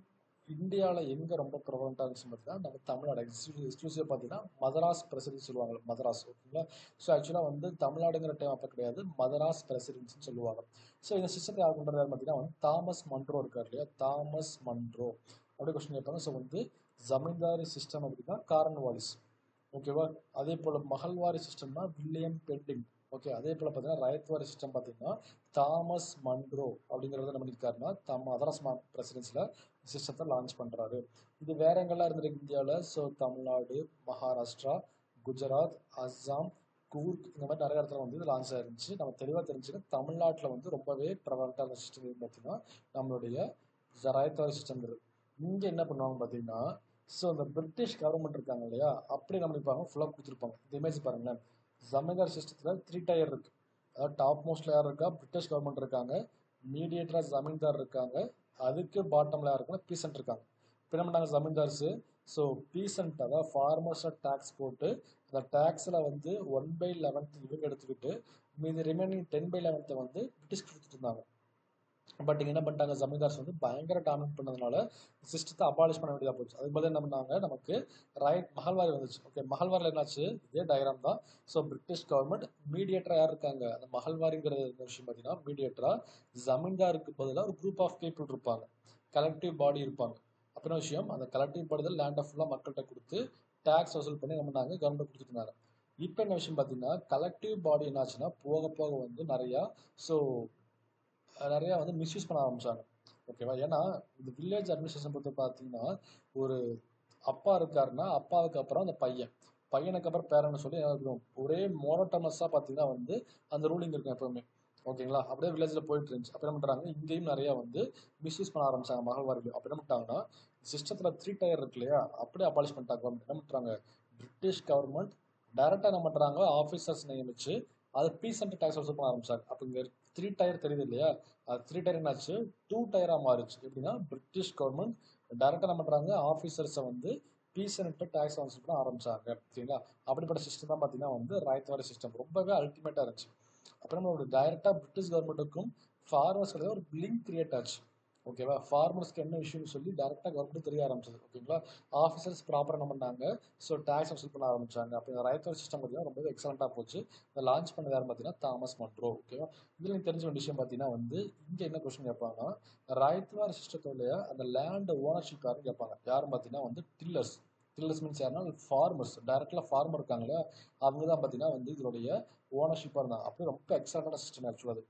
இந்தியாவில் எங்கே ரொம்ப ப்ரொவலண்ட்டாக இருந்துச்சு பார்த்தீங்கன்னா நம்ம தமிழ்நாடு எக்ஸ்க்ளூசிவாக பார்த்தீங்கன்னா மதராஸ் பிரசிடென்சி சொல்லுவாங்க, மதராஸ். ஓகேங்களா? ஸோ ஆக்சுவலாக வந்து தமிழ்நாடுங்கிற டைம் அப்போ கிடையாது, மதராஸ் பிரசிடென்சின்னு சொல்லுவாங்க. ஸோ இந்த சிஸ்டத்தை யார் கொண்டு வராரு பார்த்தீங்கன்னா வந்து தாமஸ் மன்ரோ இருக்கார் இல்லையா, தாமஸ் மன்ரோ அப்படி கொஸ்டின் கேட்பாங்க. ஸோ வந்து ஜமீன்தாரி சிஸ்டம் அப்படின்னா காரன்வாலிஸ். ஓகேவா? அதே போல் மகள்வாரி சிஸ்டம்னா வில்லியம் பெண்டிங். ஓகே, அதே போல் பார்த்தீங்கன்னா ரயத்வாரி சிஸ்டம் பார்த்தீங்கன்னா தாமஸ் மன்ரோ அப்படிங்கிறத என்ன பண்ணியிருக்காருன்னா மதராஸ் பிரசிடென்சியில் சிஸ்டத்தை லான்ச் பண்ணுறாரு. இது வேற எங்கெல்லாம் இருந்திருக்கு இந்தியாவில்? ஸோ தமிழ்நாடு, மகாராஷ்டிரா, குஜராத், அஸ்ஸாம், கூர்க் இந்த மாதிரி நிறைய இடத்துல வந்து இது லான்ச் ஆயிருந்துச்சு. நம்ம தெளிவாக தெரிஞ்சுக்க, தமிழ்நாட்டில் வந்து ரொம்பவே ப்ரவலண்ட்டாக இருந்த சிஸ்டம் பார்த்தீங்கன்னா நம்மளுடைய ரயத்வாரி சிஸ்டம்ங்கிறது. இங்கே என்ன பண்ணுவாங்க பார்த்தீங்கன்னா, ஸோ இந்த பிரிட்டிஷ் கவர்மெண்ட் இருக்காங்க இல்லையா, அப்படி நம்ம நினைப்பாங்க ஃபுல்லாக கொடுத்துருப்பாங்க. இந்த இமேஜ் பாருங்களேன். ஜமீன்தார் சிஸ்டத்தில் 3 டயர் இருக்கு. அதாவது டாப் மோஸ்ட்ல யார் இருக்கா? பிரிட்டிஷ் கவர்மெண்ட் இருக்காங்க. மீடியேட்டரா ஜமீன்தார் இருக்காங்க. அதுக்கு பாட்டம்ல யார் இருக்காங்க? பீசன்ட் இருக்காங்க. இப்போ என்ன பண்ணாங்க ஜமீன்தார்ஸு? ஸோ பீசன்ட் அதாவது ஃபார்மர்ஸை டேக்ஸ் போட்டு அந்த டேக்ஸில் வந்து 1/11 இவங்க எடுத்துக்கிட்டு மீதி ரிமைனிங் 10/11 வந்து பிரிட்டிஷ்க்கு கொடுத்துட்டு இருந்தாங்க. பட் இங்கே என்ன பண்ணிட்டாங்க, ஜமீன்தார்ஸ் வந்து பயங்கர டாமினேட் பண்ணதுனால சிஸ்டத்தை அபாலிஷ் பண்ண வேண்டியதாக போச்சு. அதுக்கு பதில் என்ன பண்ணாங்க, நமக்கு மகள்வாரி வந்துச்சு. ஓகே, மகள்வாரில் என்னாச்சு, இதே டயக்ராம் தான். ஸோ பிரிட்டிஷ் கவர்மெண்ட் மீடியேட்டராக யார் இருக்காங்க, அந்த மகள்வாரிங்கிற விஷயம் பார்த்தீங்கன்னா மீடியேட்டராக ஜமீன்தாருக்கு பதிலாக ஒரு குரூப் ஆஃப் பீப்புள் இருப்பாங்க, கலெக்டிவ் பாடி இருப்பாங்க. அப்புறம் விஷயம், அந்த கலெக்டிவ் பாடி தான் லேண்டை ஃபுல்லாக மக்கள்கிட்ட கொடுத்து டேக்ஸ் வசூல் பண்ணி என்ன பண்ணாங்க, கவர்மெண்ட் கொடுத்துட்டு இருந்தாங்க. இப்போ என்ன விஷயம் பார்த்தீங்கன்னா, கலெக்டிவ் பாடி என்னாச்சுன்னா போக போக வந்து நிறையா ஸோ நிறையா வந்து மிஸ்யூஸ் பண்ண ஆரம்பிச்சாங்க. ஓகேவா? ஏன்னா இந்த வில்லேஜ் அட்மினிஸ்ட்ரேஷன் பொறுத்து பார்த்தீங்கன்னா ஒரு அப்பா இருக்காருன்னா அப்பாவுக்கு அப்புறம் அந்த பையன், பையனுக்கு அப்புறம் பேரன்னு சொல்லி இருக்கும். ஒரே மோனோட்டமஸாக பார்த்தீங்கன்னா வந்து அந்த ரூலிங் இருக்கும் எப்பவுமே. ஓகேங்களா? அப்படியே வில்லேஜில் போயிட்டு இருந்துச்சு. அப்போ என்ன பண்ணுறாங்க, இங்கேயும் நிறையா வந்து மிஸ்யூஸ் பண்ண ஆரம்பிச்சாங்க மகள்வாரிலையும். அப்போ என்ன பண்ணிட்டாங்கன்னா சிஸ்டத்தில் 3 டயர் இருக்கு இல்லையா, அப்படியே அபாலிஷ் பண்ணிட்டாங்க. என்ன பண்ணுறாங்க, பிரிட்டிஷ் கவர்மெண்ட் டைரெக்டாக என்ன பண்ணுறாங்க, ஆஃபீஸர்ஸ் நியமிச்சு அதை பீசன்ட் டேக்ஸ் வசூல் பண்ண ஆரம்பிச்சாங்க. அப்போ இங்கே 3 டயர் தெரியுது இல்லையா, அது 3 டயர் என்னாச்சு 2 டயராக மாறிச்சு. எப்படின்னா பிரிட்டிஷ் கவர்மெண்ட் டைரெக்டாக என்ன பண்ணுறாங்க, ஆஃபீஸர்ஸை வந்து பீசன்ட்டு டேக்ஸ் வசூல் பண்ண ஆரம்பிச்சாங்க. சரிங்களா? அப்படிப்பட்ட சிஸ்டம் தான் பார்த்தீங்கன்னா வந்து ராயத்வாரி சிஸ்டம். ரொம்பவே அல்டிமேட்டாக இருந்துச்சு. அப்புறம் நம்மளோட டைரெக்டாக பிரிட்டிஷ் கவர்மெண்ட்டுக்கும் ஃபார்மர்ஸ்க்கு ஒரு லிங்க் கிரியேட் ஆச்சு. ஓகேவா? ஃபார்மர்ஸ்க்கு என்ன விஷயம்னு சொல்லி டேரெக்டாக கவர்மெண்ட் தெரிய ஆரம்பிச்சது. ஓகேங்களா? ஆஃபீஸர்ஸ் ப்ராப்பராக என்ன பண்ணாங்க, ஸோ டேக்ஸ் வசூல் பண்ண ஆரம்பிச்சாங்க. அப்போ இந்த ராயத்வாரி சிஸ்டம் பார்த்தீங்கன்னா ரொம்பவே எக்ஸலண்ட்டாக போச்சு. இதை லான்ச் பண்ணது யாருன்னு பார்த்தீங்கன்னா தாமஸ் மன்ரோ. ஓகேவா? இதில் எனக்கு தெரிஞ்ச ஒரு விஷயம் பார்த்தீங்கன்னா வந்து இங்கே என்ன கொஸ்டின் கேட்பாங்கன்னா, ராயத்வாரி சிஸ்டத்தோடைய அந்த லேண்ட் ஓனர்ஷிப் யாருன்னு கேட்பாங்க. யாருன்னு பார்த்தீங்கன்னா வந்து டில்லர்ஸ். டில்லர்ஸ் மீன்ஸ் யாருன்னா ஃபார்மர்ஸ், டைரெக்டாக ஃபார்மர் இருக்காங்க இல்லையா, அவங்க தான் பார்த்தீங்கன்னா வந்து இதனுடைய ஓனர்ஷிப்பாக இருந்தாங்க. அப்படியே ரொம்ப எக்ஸலண்ட்டான சிஸ்டம் ஆக்சுவலாக அது.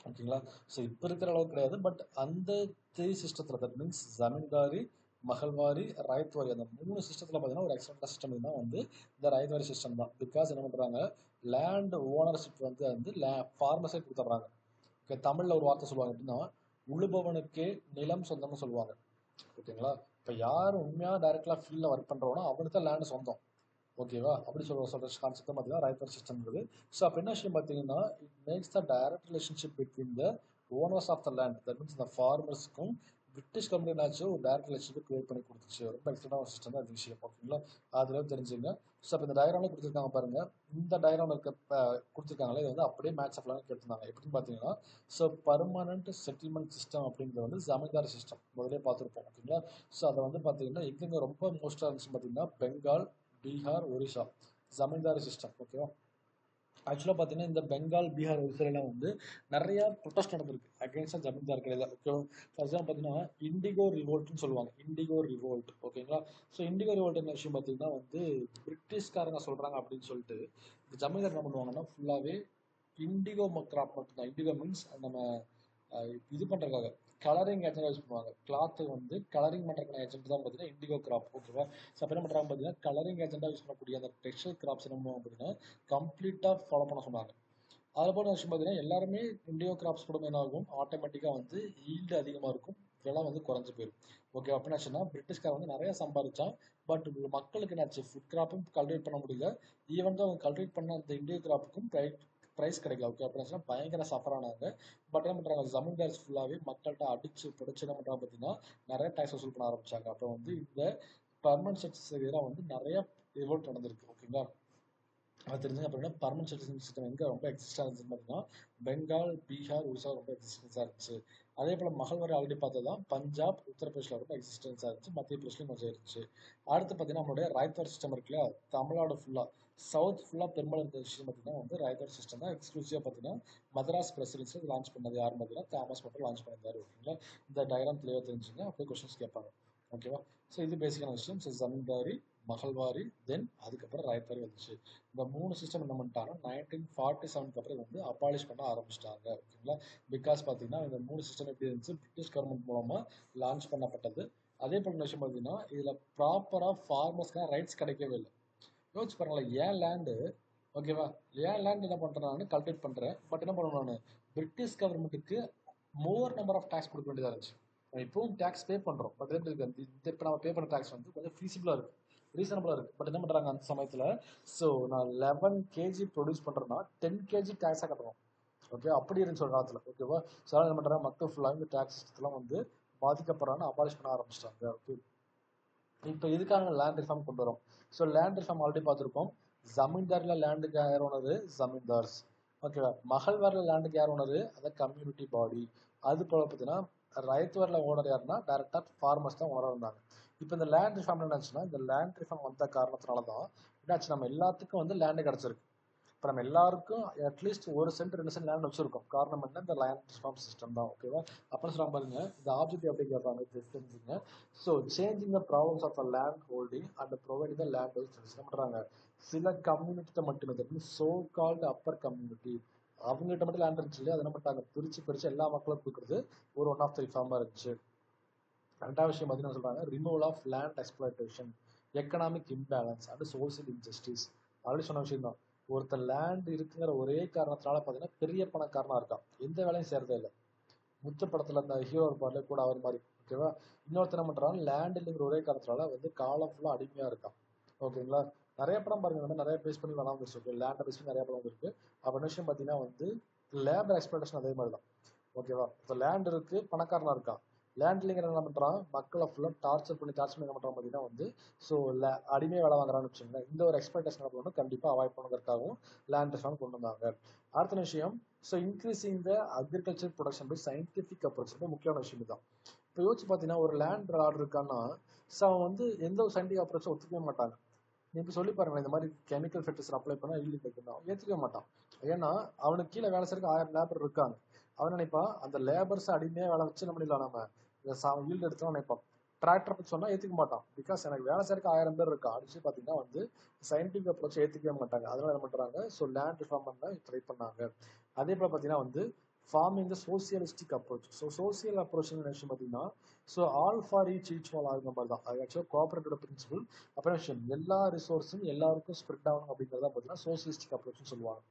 ஓகேங்களா? ஸோ இப்போ இருக்கிற அளவுக்கு கிடையாது, பட் அந்த 3 சிஸ்டத்தில், தட் மீன்ஸ் ஜமீன்தாரி, மகள்வாரி, ராயத்வாரி, அந்த 3 சிஸ்டத்தில் பார்த்தீங்கன்னா ஒரு எக்ஸலண்ட்டான சிஸ்டம் தான் வந்து இந்த ராயத்வாரி சிஸ்டம் தான். பிகாஸ் என்ன பண்ணுறாங்க, லேண்ட் ஓனர்ஷிப் வந்து ஃபார்மர்ஸே கொடுத்துட்றாங்க. ஓகே, தமிழில் ஒரு வார்த்தை சொல்லுவாங்க எப்படின்னா, உழுபவனுக்கே நிலம் சொந்தம்னு சொல்லுவாங்க. ஓகேங்களா? இப்போ யார் உண்மையாக டைரெக்டாக ஃபீல்டில் ஒர்க் பண்ணுறோன்னா அவனுக்கு தான் லேண்டு சொந்தம். ஓகேவா? அப்படி சொல்கிற கான்செப்ட் பார்த்தீங்கன்னா ராயத்வாரி சிஸ்டம்ங்கிறது. ஸோ அப்போ என்ன விஷயம் பார்த்தீங்கன்னா, it makes the direct relationship between the owners of the land, that means இந்த ஃபார்மர்ஸ்க்கும் பிரிட்டிஷ் கம்பெனினாச்சும் ஒரு டைரக்ட் ரிலேஷன்ஷிப் கிரியேட் பண்ணி கொடுத்துச்சு. ரொம்ப எக்ஸலண்டான ஒரு சிஸ்டம் தான் இந்த விஷயம். ஓகேங்களா? அதில் தெரிஞ்சுங்க. ஸோ அப்போ இந்த டயக்ராமில் கொடுத்துருக்காங்க பாருங்க, இந்த டயக்ராமில் இருக்க கொடுத்துருக்காங்களே, இது வந்து அப்படியே மேட்ச் ஆஃப் லான்னு கேட்டிருந்தாங்க. எப்படின்னு பார்த்தீங்கன்னா, ஸோ பர்மனன்ட் செட்டில்மெண்ட் சிஸ்டம் அப்படிங்கிறது வந்து ஜமீன்தார் சிஸ்டம் முதலே பார்த்துருப்போம். ஓகேங்களா? ஸோ அதை வந்து பார்த்தீங்கன்னா எங்கெங்க ரொம்ப மோஸ்ட்டாக இருந்துச்சு பார்த்தீங்கன்னா பெங்கால், பீகார், ஒரிசா ஜமீன்தாரி சிஸ்டம். ஓகேவா? ஆக்சுவலாக பார்த்தீங்கன்னா இந்த பெங்கால், பீகார், ஒரிசாலாம் வந்து நிறையா ப்ரொட்டஸ்ட் நடந்திருக்கு அகேன்ஸ்டாக ஜமீன்தார் கிடையாது. ஓகேவா? ஃபார் எக்ஸாம்பிள் பார்த்தீங்கன்னா இண்டிகோ ரிவோல்ட்னு சொல்லுவாங்க. Indigo revolt. ஓகேங்களா? ஸோ இண்டிகோ ரிவோல்ட் என்ன விஷயம் பார்த்தீங்கன்னா வந்து பிரிட்டிஷ்காரங்க சொல்கிறாங்க அப்படின்னு சொல்லிட்டு இந்த ஜமீன்தார் என்ன பண்ணுவாங்கன்னா ஃபுல்லாகவே இண்டிகோ கிராப் மட்டும்தான். இண்டிகோ மீன்ஸ் நம்ம இது பண்ணுறதுக்காக கலரிங் ஏஜென்ட் யூஸ் பண்ணுவாங்க. கிளாத்து வந்து கலரிங் பண்ணுறதுக்கான ஏஜென்ட் தான் பார்த்தீங்கன்னா இண்டிகோ கிராப். ஓகேவா? ஸோ அப்போ என்ன பண்ணுறாங்க பார்த்தீங்கன்னா கலரிங் ஏஜென்ட்டாக யூஸ் பண்ணக்கூடிய அந்த டெக்ஸ்டைல் கிராப்ஸ் என்ன பண்ணுவாங்க பார்த்தீங்கன்னா கம்ப்ளீட்டாக ஃபாலோ பண்ண சொன்னாங்க. அதை போல விஷயம் பார்த்தீங்கன்னா எல்லாருமே இண்டிகோ கிராப்ஸ் கூட என்ன ஆகும், ஆட்டோமேட்டிக்காக வந்து ஈல்டு அதிகமாக இருக்கும், விலை வந்து குறைஞ்சி போயிடும். ஓகே, அப்போ என்னாச்சுன்னா பிரிட்டிஷ்கார வந்து நிறைய சம்பாதிச்சான். பட் மக்களுக்கு என்னாச்சு, ஃபுட் கிராப்பும் கல்டிவேட் பண்ண முடியல. ஈவன் தான் அவங்க கல்டிவேட் பண்ண அந்த இண்டிகோ கிராப்புக்கும் ப்ரைஸ் கிடைக்கல. ஓகே, அப்படின்னா பயங்கர சஃபர் ஆனாங்க. பட் என்ன பண்ணுறாங்க, ஜமீன்தார்ஸ் ஃபுல்லாகவே மக்கள்கிட்ட அடிச்சு பிடிச்சி என்ன பண்ணுறாங்க பார்த்தீங்கன்னா நிறைய டேக்ஸ் வசூல் பண்ண ஆரம்பிச்சாங்க. அப்போ வந்து இந்த பர்மனன்ட் செக்ஸஸ் எதிராக வந்து நிறைய ரிவோல்ட் நடந்திருக்கு. ஓகேங்களா? அது தெரிஞ்சுங்க. அப்புறம் பர்மனன்ட் சிட்டிசன் சிஸ்டம் எங்கே ரொம்ப எக்ஸிஸ்டாக இருந்துச்சுன்னு பார்த்தீங்கன்னா பெங்கால், பீகார், ஒரிசா ரொம்ப எக்ஸிஸ்டன்ஸாக இருந்துச்சு. அதே போல் மகள்வாரி ஆல்ரெடி பார்த்ததான் பஞ்சாப், உத்தரப்பிரதேசில் ரொம்ப எக்ஸிஸ்டன்ஸாக இருந்துச்சு. மத்திய பிரதேஷ்லையும் கொஞ்சம் இருந்துச்சு. அடுத்து பார்த்தீங்கன்னா நம்மளுடைய ராய்த்தோர் சிஸ்டம் இருக்கு இல்லையா, தமிழ்நாடு ஃபுல்லாக சவுத் ஃபுல்லாக பெரும்பாலும் இருந்த விஷயம் பார்த்தீங்கன்னா வந்து ராய்த்தோர் சிஸ்டம் தான். எக்ஸ்க்ளூசிவாக பார்த்தீங்கன்னா மதராஸ் பிரசிடென்சி லான்ச் பண்ணது யார் பார்த்தீங்கன்னா தாமஸ் மட்டும் லான்ச் பண்ணியிருந்தாரு. ஓகேங்களா, இந்த டயக்ராம் தெளிவாக தெரிஞ்சுங்க, அப்படியே கொஸ்டின்ஸ் கேட்பாங்க. ஓகேவா, ஸோ இது பேசிக்கான விஷயம். ஸோ ஜமீன்தாரி, மகள்வாரி, தென் அதுக்கப்புறம் ராய்த்தாரி வந்துச்சு. இந்த 3 சிஸ்டம் என்ன பண்ணிட்டாங்கன்னா 1947 அப்புறம் வந்து அபாலிஷ் பண்ண ஆரம்பிச்சிட்டாங்க. ஓகேங்களா, பிகாஸ் பார்த்தீங்கன்னா இந்த 3 சிஸ்டம் எப்படி இருந்துச்சு, பிரிட்டிஷ் கவர்மெண்ட் மூலமாக லான்ச் பண்ணப்பட்டது. அதே போல விஷயம் பார்த்தீங்கன்னா இதில் ப்ராப்பராக ஃபார்மர்ஸ்க்கான ரைட்ஸ் கிடைக்கவே இல்லை. யோசிச்சு பாருங்களேன், ஏன் லேண்டு, ஓகேவா, ஏன் லேண்ட் என்ன பண்ணுறேன் நான் கல்டிவேட் பண்ணுறேன், பட் என்ன பண்ணுவேன் நான் பிரிட்டிஷ் கவர்மெண்ட்டுக்கு மோர் நம்பர் ஆஃப் டேக்ஸ் கொடுக்க வேண்டியதாக இருந்துச்சு. நம்ம இப்பவும் டேக்ஸ் பே பண்ணுறோம், பட் இப்போ நம்ம பே பண்ண டேக்ஸ் வந்து கொஞ்சம் ஃபீஸிபிளாக இருக்குது, ரீசனபிளாக இருக்குது. பட் என்ன பண்ணுறாங்க அந்த சமயத்தில், ஸோ நான் 11 கேஜி ப்ரொடியூஸ் பண்ணுறேன்னா 10 கேஜி டேக்ஸாக கட்டணும். ஓகே, அப்படி இருந்துச்சு ஒரு காலத்தில். ஓகேவா, ஸோ என்ன பண்ணுறாங்க, மக்கள் ஃபுல்லாக இந்த டேக்ஸ் சிஸ்டத்தில் வந்து பாதிக்கப்படுறான்னு அபாலிஷ் பண்ண ஆரம்பிச்சிட்டாங்க. ஓகே, இப்போ எதுக்காக லேண்ட் ரிஃபார்ம் கொண்டு வரோம். ஸோ லேண்ட் ரிஃபார்ம் ஆல்ரெடி பார்த்துருக்கோம். ஜமீன்தாரில் லேண்டுக்கு யார் ஓனரு, ஜமீன்தார்ஸ். ஓகேவா, மகள்வாரில் லேண்டுக்கு யார் ஓனரு, அதை கம்யூனிட்டி பாடி. அது போல பார்த்தீங்கன்னா ரைத்துவாரில் ஓனர் யாருன்னா டேரெக்டாக ஃபார்மர்ஸ் தான் ஓனராக இருந்தாங்க. இப்போ இந்த லேண்ட் ரிஃபார்ம் என்னாச்சுன்னா, இந்த லேண்ட் ரிஃபார்ம் வந்த காரணத்தினால தான் என்னாச்சு, நம்ம எல்லாத்துக்கும் வந்து லேண்டு கிடச்சிருக்கு. இப்போ நம்ம எல்லாருக்கும் அட்லீஸ்ட் 1 சென்ட் 2 சென்ட் லேண்ட் வச்சிருக்கோம். காரணம் என்ன, இந்த லேண்ட் ரிஃபார்ம் சிஸ்டம் தான். ஓகேவா, அப்புறம் சொல்ல பாருங்க, இந்த ஆப்ஜெக்டிவ் எப்படி கேட்பாங்க தெரிஞ்சுங்க. So changing the problems of a land holding and providing the land என்ன பண்ணுறாங்க, சில கம்யூனிட்டி மட்டுமே தெரியும், சோ கால்டு அப்பர் கம்யூனிட்டி, அவங்ககிட்ட மட்டும் லேண்ட் இருந்துச்சு இல்லையா, அதை என்ன பண்ணிட்டாங்க பிரிச்சு எல்லா மக்களும் கொடுக்குறது ஒரு ஒன் ஆஃப் த ரிஃபார்மாக இருந்துச்சு. ரெண்டாவது விஷயம் பார்த்தீங்கன்னா சொல்றாங்க removal of land exploitation, economic imbalance and social injustice. Already சொன்ன விஷயம் தான். ஒருத்தர் லேண்ட் இருக்குங்கிற ஒரே காரணத்தினால பார்த்தீங்கன்னா பெரிய பணக்காரனா இருக்கான், எந்த வேலையும் செய்யறதே இல்லை. முத்து படத்துல அந்த ஹீரோ இருப்பார்ல கூட அவர் மாதிரி. ஓகேவா, இன்னொருத்தர் என்ன பண்றான், லேண்ட் இல்லைங்கிற ஒரே காரணத்தினால வந்து காலம் ஃபுல்லா அடிமையா இருக்கான். ஓகேங்களா, நிறைய படம் பாருங்க, இந்த மாதிரி நிறைய பேஸ் பண்ணி வேணாம் வந்துருக்கு, லேண்டை பேஸ் பண்ணி நிறைய படம் இருக்கு. அப்போ விஷயம் பார்த்தீங்கன்னா வந்து லேபர் எக்ஸ்ப்ளாய்டேஷன் அதே மாதிரி தான். ஓகேவா, இப்போ லேண்ட் இருக்கு, பணக்காரனா இருக்கான், லேண்ட் இல்லைங்கிற என்ன பண்றான், மக்களை ஃபுல்லாக டார்ச்சர் பண்ணி என்ன பண்றான் பார்த்தீங்கன்னா வந்து ஸோ அடிமையை வேலை வாங்குறான்னு வச்சுக்கோங்களேன். இந்த ஒரு எக்ஸ்பெக்டேஷன் பண்ணணும், கண்டிப்பாக அவாய்ட் பண்ணுறதுக்காகவும் லேண்ட் ரிஃபார்ம் கொண்டு வந்தாங்க. அடுத்த விஷயம், so increasing the agriculture production by scientific approach, ரொம்ப முக்கியமான விஷயம் தான். இப்போ யோசிச்சு பார்த்தீங்கன்னா ஒரு லேண்ட் ஆர்டர் இருக்கான்னா, ஸோ அவன் வந்து எந்த ஒரு சயின்டிஃபிக் அப்ரோச்சும் ஒத்துக்கவே மாட்டாங்க. நீ இப்போ சொல்லி பாருங்க, இந்த மாதிரி கெமிக்கல் ஃபெர்டிலைசர் அப்ளை பண்ணா இல்லீகல் வைக்கணும், ஏற்றுக்க மாட்டான். ஏன்னா அவனுக்கு கீழே வேலை செய்யறதுக்கு 1000 லேபர் இருக்காங்க. அவன் நினைப்பான் அந்த லேபர்ஸ் அடிமையாக வேலை வச்சு என்ன பண்ணிடலாம், நம்ம இந்த ஈல்டு எடுத்துலாம் நினைப்பான். டிராக்டர் பற்றி சொன்னால் ஏற்றுக்க மாட்டான், பிகாஸ் எனக்கு வேலை செய்யறதுக்கு 1000 பேர் இருக்கா. அடிச்சு பார்த்தீங்கன்னா வந்து சயின்டிஃபிக் அப்ரோச் ஏற்றுக்கவே மாட்டாங்க. அதனால என்ன பண்ணுறாங்க, ஸோ லேண்ட் ரிஃபார்ம் பண்ண ட்ரை பண்ணாங்க. அதே போல் பார்த்தீங்கன்னா வந்து ஃபார்மிங் த socialistic approach. So social approach விஷயம் பார்த்தீங்கன்னா so all for each all ஆகுற மாதிரி தான். அது ஆக்சுவலாக கோஆபரேட்டோட பிரின்சிபல். அப்புறம் விஷயம் எல்லா ரிசோர்ஸும் எல்லாருக்கும் ஸ்ப்ரெட் ஆகணும் அப்படிங்கிறத பார்த்தீங்கன்னா சோசியலிஸ்டிக் அப்ரோச்னு சொல்லுவாங்க.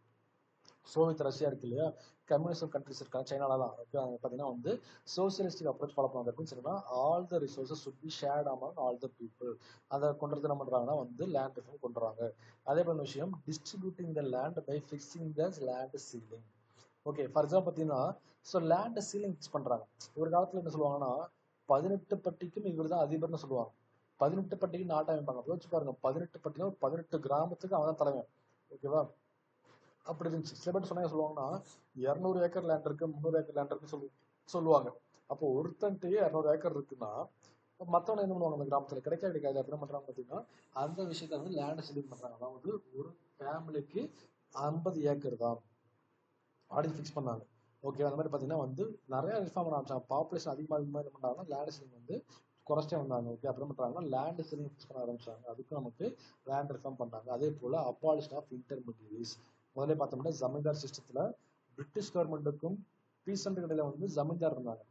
சோவியத் ரஷ்யா இருக்கு இல்லையா, கம்யூனிசம் கண்ட்ரிஸ் இருக்காங்க, சைனாலலாம் பார்த்தீங்கன்னா வந்து சோசியலிஸ்டிக் அப்ரோச் ஃபாலோ பண்ணுறதுன்னு சொன்னா all the resources should be shared among all the people. அதை கொண்டு என்ன பண்ணுறாங்கன்னா வந்து லேண்ட் ரிஃபார்ம் கொண்டு வராங்க. அதே போல விஷயம் distributing the land by fixing the land ceiling. Okay, for example பார்த்தீங்கன்னா ஸோ லேண்ட் சீலிங் ஃபிக்ஸ் பண்ணுறாங்க. ஒரு காலத்தில் என்ன சொல்லுவாங்கன்னா 18 பட்டிக்கும் இவர் தான் அதிபர்னு சொல்லுவாங்க. 18 பட்டிக்கு நாட்டை அமைப்பாங்க. யோசிச்சு பாருங்க, 18 பட்டினா 18 கிராமத்துக்கு அவன் தான் தலைவன். ஓகேவா, அப்படி இருந்துச்சு. சில பேர் சொன்னாங்க சொல்லுவாங்கன்னா 200 ஏக்கர் லேண்ட் இருக்கு, 300 ஏக்கர் லேண்ட் இருக்குன்னு சொல்லுவாங்க. அப்போ ஒருத்தன்ட்டு 200 ஏக்கர் இருக்குன்னா மற்றவங்க என்ன பண்ணுவாங்க, அந்த கிராமத்தில் கிடைக்காது. அப்படி என்ன பண்றாங்க பார்த்தீங்கன்னா அந்த விஷயத்த வந்து லேண்ட் சீலிங் பண்றாங்க. அதாவது ஒரு ஃபேமிலிக்கு 50 ஏக்கர் தான் அப்படின்னு ஃபிக்ஸ் பண்ணாங்க. ஓகே, அந்த மாதிரி பார்த்தீங்கன்னா வந்து நிறைய ரிஃபார்ம் பண்ண ஆரம்பிச்சாங்க. பாப்புலேஷன் அதிகமாக என்ன பண்ணாங்கன்னா லேண்ட் சீலிங் வந்து குறைச்சிட்டே வந்தாங்க. ஓகே, அப்புறம் பண்ணுறாங்கன்னா லேண்ட் சீலிங் ஃபிக்ஸ் பண்ண ஆரம்பிச்சாங்க. அதுக்கு நமக்கு லேண்ட் ரிஃபார்ம் பண்ணாங்க. அதே போல் அபாலிஷன் ஆஃப் இன்டர்மீடியரிஸ். முதல்ல பார்த்தோம்னா ஜமீன்தார் சிஸ்டத்தில் பிரிட்டிஷ் கவர்மெண்ட்டுக்கும் பீசண்ட் இடையில வந்து ஜமீன்தார் இருந்தாங்க.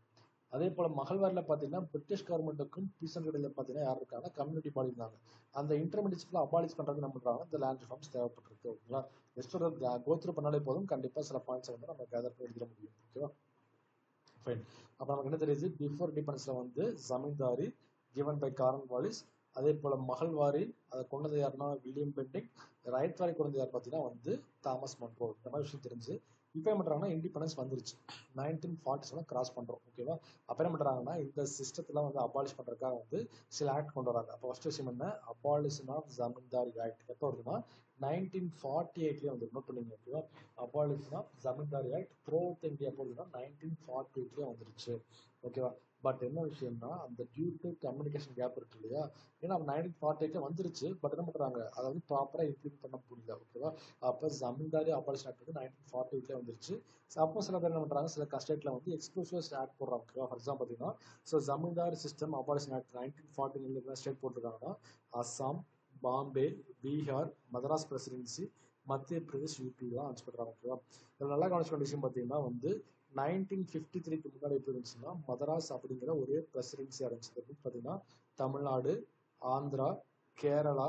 அதே போல மகள்வாரில் பார்த்தீங்கன்னா பிரிட்டிஷ் கவர்மெண்ட்டுக்கும் பீசண்ட் இடையில பார்த்தீங்கன்னா யார் இருக்காங்க, கம்யூனிட்டி பாடி இருந்தாங்க. அந்த இன்டர்மீடியட்ஸ்ல அபாலிஷ் பண்ணுறதுக்கு என்ன பண்ணுறாங்க, இந்த லேண்ட் ரிஃபார்ம்ஸ் தேவைப்பட்டிருக்கு. ஓகேங்களா, ஜஸ்ட் ஒரு கோத்ரூ பண்ணாலே போதும், கண்டிப்பாக சில பாயிண்ட்ஸ் வந்து நம்ம கேதர் பண்ணி எழுதிட முடியும். ஓகேவா, ஃபைன். அப்போ நமக்கு என்ன தெரியுது, பிஃபோர் டிபெண்டன்ஸ்ல வந்து ஜமீன்தாரி கிவன் பை காரன் வாலிஸ். அதே போல மகள்வாரி அதை கொண்டது யாருன்னா வில்லியம் பெண்டிங். ரைட் வரை கொண்டு யார் பார்த்தீங்கன்னா வந்து தாமஸ் மன்ரோ. இந்த மாதிரி விஷயம் தெரிஞ்சு இப்போ என்ன பண்ணுறாங்கன்னா இண்டிபெண்டன்ஸ் வந்துருச்சு. 1947 கிராஸ் பண்ணுறோம். ஓகேவா? அப்போ என்ன பண்ணுறாங்கன்னா இந்த சிஸ்டத்தில் வந்து அபாலிஷ் பண்ணுறதுக்காக வந்து சில ஆக்ட் கொண்டு வராங்க. அப்போ ஃபர்ஸ்ட் விஷயம் என்ன? அபாலிஷன் ஆஃப் ஜமீன்தாரி ஆக்ட் எப்போ வருதுன்னா 1948 வந்து நோட் பண்ணிங்க. ஓகேவா? Abolition of zamindari act throughout India போகுதுன்னா 1948 வந்துருச்சு. ஓகேவா? பட் என்ன விஷயம்னா அந்த டியூ டு கம்யூனிகேஷன் கேப் இருக்கு இல்லையா, ஏன்னா 1948 வந்துருச்சு, பட் என்ன பண்ணுறாங்க அதை வந்து ப்ராப்பராக இம்ப்ளிமெண்ட் பண்ண முடியல. ஓகேவா? அப்போ ஜமீன்தாரி அபாலிஷன் ஆக்ட் வந்து 1948 வந்துருச்சு. அப்போ சில பேர் என்ன பண்ணுறாங்க, சில ஸ்டேட்டில் வந்து எக்ஸ்க்ளூசிவ் ஆக்ட் போடுறாங்க. ஓகேவா? ஃபார் எக்ஸாம்பிள் பார்த்தீங்கன்னா zamindari system abolition act 1949 state போட்டிருக்காங்கன்னா அஸ்ஸாம், பாம்பே, பீகார், மதராஸ் பிரசிடென்சி, மத்திய பிரதேஷ், யூபி தான் ஆட்சி பண்ணுறாங்க. ஓகேவா? இதில் நல்லா கவனிச்ச வேண்டிய விஷயம் பார்த்தீங்கன்னா வந்து 1953 முன்னாடி எப்படி இருந்துச்சுன்னா மதராஸ் அப்படிங்கிற ஒரே பிரசிடென்சியா இருந்துச்சு. அப்படின்னு பார்த்தீங்கன்னா தமிழ்நாடு, ஆந்திரா, கேரளா,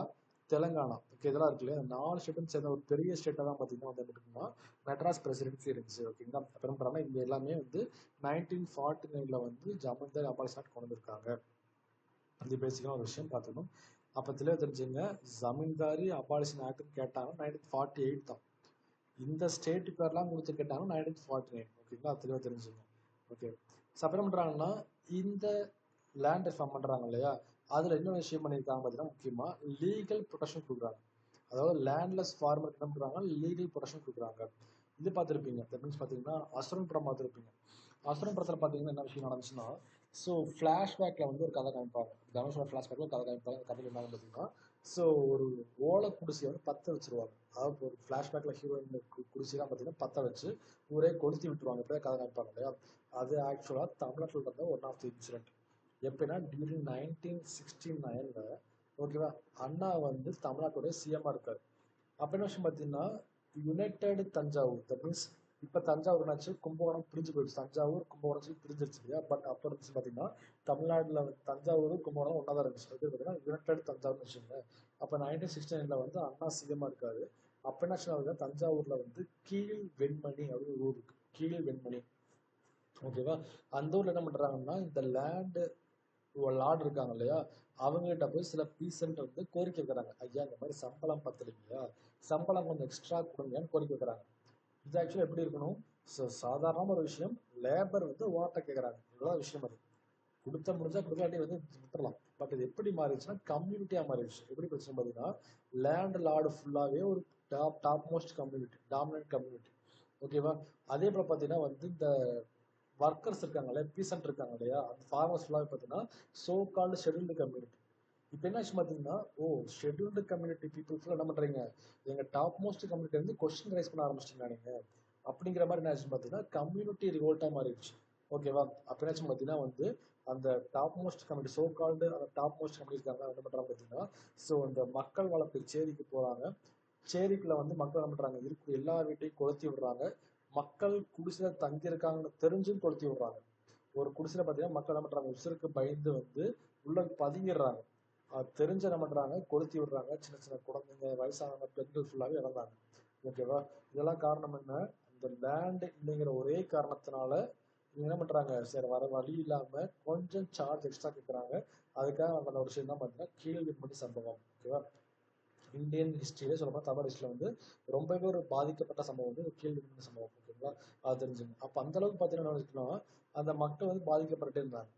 தெலுங்கானா, ஓகே இதெல்லாம் இருக்கு இல்லையா, 4 ஸ்டேட்டும் சேர்ந்த ஒரு பெரிய ஸ்டேட்டாக தான் பார்த்தீங்கன்னா வந்து இருக்குன்னா மெட்ராஸ் பிரசிடென்சி இருந்துச்சு. ஓகேங்களா? அப்புறம் பண்ணுறாங்கன்னா இது எல்லாமே வந்து 1949 வந்து ஜமீன்தாரி அபாலிஷன் ஆக்ட் கொண்டு வந்திருக்காங்க. இது பேசிக்கான ஒரு விஷயம் பார்த்துக்கணும். அப்போ தெளிவாக தெரிஞ்சுங்க, ஜமீன்தாரி அபாலிஷன் ஆக்ட்னு கேட்டாங்க 1948 தான். இந்த ஸ்டேட் பேர்லாம் கொடுத்து கேட்டாங்க 1949. ஓகேங்களா? தெளிவாக தெரிஞ்சுங்க. ஓகே. ஸோ அப்புறம் பண்ணுறாங்கன்னா இந்த லேண்ட் ரிஃபார்ம் பண்ணுறாங்க இல்லையா, அதில் என்ன விஷயம் பண்ணியிருக்காங்க பார்த்தீங்கன்னா முக்கியமாக லீகல் ப்ரொடெக்ஷன் கொடுக்குறாங்க. அதாவது லேண்ட்லெஸ் ஃபார்மருக்கு என்ன பண்ணுறாங்க, லீகல் ப்ரொடெக்ஷன் கொடுக்குறாங்க. இது பார்த்துருப்பீங்க. தட் மீன்ஸ் பார்த்தீங்கன்னா அசுரன் படம் பார்த்துருப்பீங்க. அசுரன் படத்தில் பார்த்தீங்கன்னா என்ன விஷயம் நடந்துச்சுன்னா, ஸோ ஃப்ளாஷ்பேக்கில் வந்து ஒரு கதை காமிப்பாங்க. தனுஷோட ஃப்ளாஷ்பேக்கில் ஒரு கதை காமிப்பாங்க. கதையில் என்ன பார்த்தீங்கன்னா ஸோ ஒரு ஓலை குடிசையை வந்து பற்ற வச்சிருவாங்க. அதாவது ஒரு ஃப்ளாஷ்பேக்கில் ஹீரோயின் குடிசைலாம் பார்த்தீங்கன்னா பற்ற வச்சு ஊரே கொளுத்தி விட்டுருவாங்க. இப்படியே கதை காமிப்பாங்க இல்லையா, அது ஆக்சுவலாக தமிழ்நாட்டில் இருந்த ஒன் ஆஃப் தி இன்சிடென்ட். எப்படின்னா டியூரிங் 1969 ஓகேவா, அண்ணா வந்து தமிழ்நாட்டுடைய சிஎம்மாக இருக்காரு. அப்போ என்ன விஷயம் பார்த்தீங்கன்னா யுனைடெட் தஞ்சாவூர், தட் மீன்ஸ் இப்போ தஞ்சாவூர் என்னாச்சு, கும்பகோணம் பிரிஞ்சு போயிடுச்சு. தஞ்சாவூர் கும்பகோணம் சொல்லி பிரிஞ்சிருச்சு இல்லையா, பட் அப்போ இருந்துச்சு பார்த்தீங்கன்னா தமிழ்நாட்டில் தஞ்சாவூர் கும்பகோணம் ஒன்றா தான் இருந்துச்சு. அது பார்த்தீங்கன்னா யுனைடெட் தஞ்சாவூர்னு வச்சுக்கோங்க. அப்போ 1969 வந்து அண்ணா சிஎம்மாக இருக்காரு. அப்போ என்ன சொன்னாங்க, தஞ்சாவூரில் வந்து கீழ் வெண்மணி அப்படின்னு ஒரு ஊர் இருக்கு. கீழ் வெண்மணி. ஓகேவா? அந்த ஊரில் என்ன பண்ணுறாங்கன்னா இந்த லேண்டு லார்டு இருக்காங்க இல்லையா, அவங்ககிட்ட போய் சில பீசன்ட் வந்து கோரிக்கை வைக்கிறாங்க. ஐயா இந்த மாதிரி சம்பளம் பத்தலைங்கய்யா, சம்பளம் கொஞ்சம் எக்ஸ்ட்ரா கொடுங்கன்னு கோரிக்கை வைக்கிறாங்க. இது ஆக்சுவலாக எப்படி இருக்கணும், சாதாரண ஒரு விஷயம், லேபர் வந்து ஓட்ட கேட்குறாங்க, இவ்வளோதான் விஷயம். அது கொடுத்த முடிஞ்சா கொடுக்காட்டி வந்து விட்டுறலாம். பட் இது எப்படி மாறிடுச்சுன்னா கம்யூனிட்டியாக மாறிடுச்சு. எப்படி பிரச்சனை பார்த்தீங்கன்னா லேண்ட் லார்டு ஃபுல்லாகவே ஒரு top most community, dominant community. ஓகேவா? அதே போல் பார்த்தீங்கன்னா வந்து இந்த ஒர்க்கர்ஸ் இருக்காங்களே, பீசன்ட் இருக்காங்க இல்லையா, அந்த ஃபார்மர்ஸ் ஃபுல்லாக பார்த்தீங்கன்னா சோ கால்டு ஷெட்யூல்டு கம்யூனிட்டி. இப்போ என்ன ஆச்சு பார்த்தீங்கன்னா, ஓ ஷெட்யூல்டு கம்யூனிட்டி பீப்புள் ஃபுல்லாக என்ன பண்ணுறீங்க, எங்கள் டாப் மோஸ்ட் கம்யூனிட்டி வந்து கொஸ்டின் ரைஸ் பண்ண ஆரம்பிச்சிட்டீங்க நீங்கள் அப்படிங்கிற மாதிரி என்ன ஆச்சு பார்த்தீங்கன்னா கம்யூனிட்டி ரிவோல்ட்டாக மாறிடுச்சு. ஓகேவா? அப்போ என்னாச்சு பார்த்தீங்கன்னா வந்து அந்த top most community, so called அந்த டாப் மோஸ்ட் கம்யூனிட்டி இருக்காங்க, என்ன பண்ணுறாங்க பார்த்தீங்கன்னா ஸோ இந்த மக்கள் வளர்ப்பு சேரிக்கு போகிறாங்க. சேரிக்குள்ள வந்து மக்கள் என்ன பண்ணுறாங்க, இருக்கிற எல்லா வீட்டையும் கொளுத்தி விடுறாங்க. மக்கள் குடிசையில் தங்கியிருக்காங்கன்னு தெரிஞ்சும் கொளுத்தி விடுறாங்க. ஒரு குடிசையில் பார்த்தீங்கன்னா மக்கள் என்ன பண்ணுறாங்க, உசுருக்கு பயந்து வந்து உள்ள பதுங்கிடுறாங்க. தெரிஞ்ச என்ன பண்ணுறாங்க, கொளுத்தி விடுறாங்க. சின்ன சின்ன குழந்தைங்க, வயசானவங்க, பெண்கள் ஃபுல்லாகவே இறந்தாங்க. ஓகேவா? இதெல்லாம் காரணம் என்ன, இந்த லேண்டு இல்லைங்கிற ஒரே காரணத்தினால இவங்க என்ன பண்ணுறாங்க, சரி வர வழி இல்லாமல் கொஞ்சம் சார்ஜ் எக்ஸ்ட்ரா கேட்குறாங்க. அதுக்காக அந்த ஒரு விஷயம் தான் பார்த்தீங்கன்னா கீழ்வெண்மணி சம்பவம். ஓகேவா? இந்தியன் ஹிஸ்ட்ரியிலே சொல்லப்போனால் தமிழ் ஹிஸ்ட்ரியில் வந்து ரொம்பவே ஒரு பாதிக்கப்பட்ட சம்பவம் வந்து கீழ்வெண்மணி சம்பவம். ஓகேங்களா? அது தெரிஞ்சுங்க. அப்போ அந்த அளவுக்கு பார்த்தீங்கன்னா அந்த மக்கள் வந்து பாதிக்கப்பட்டு இருந்தாங்க.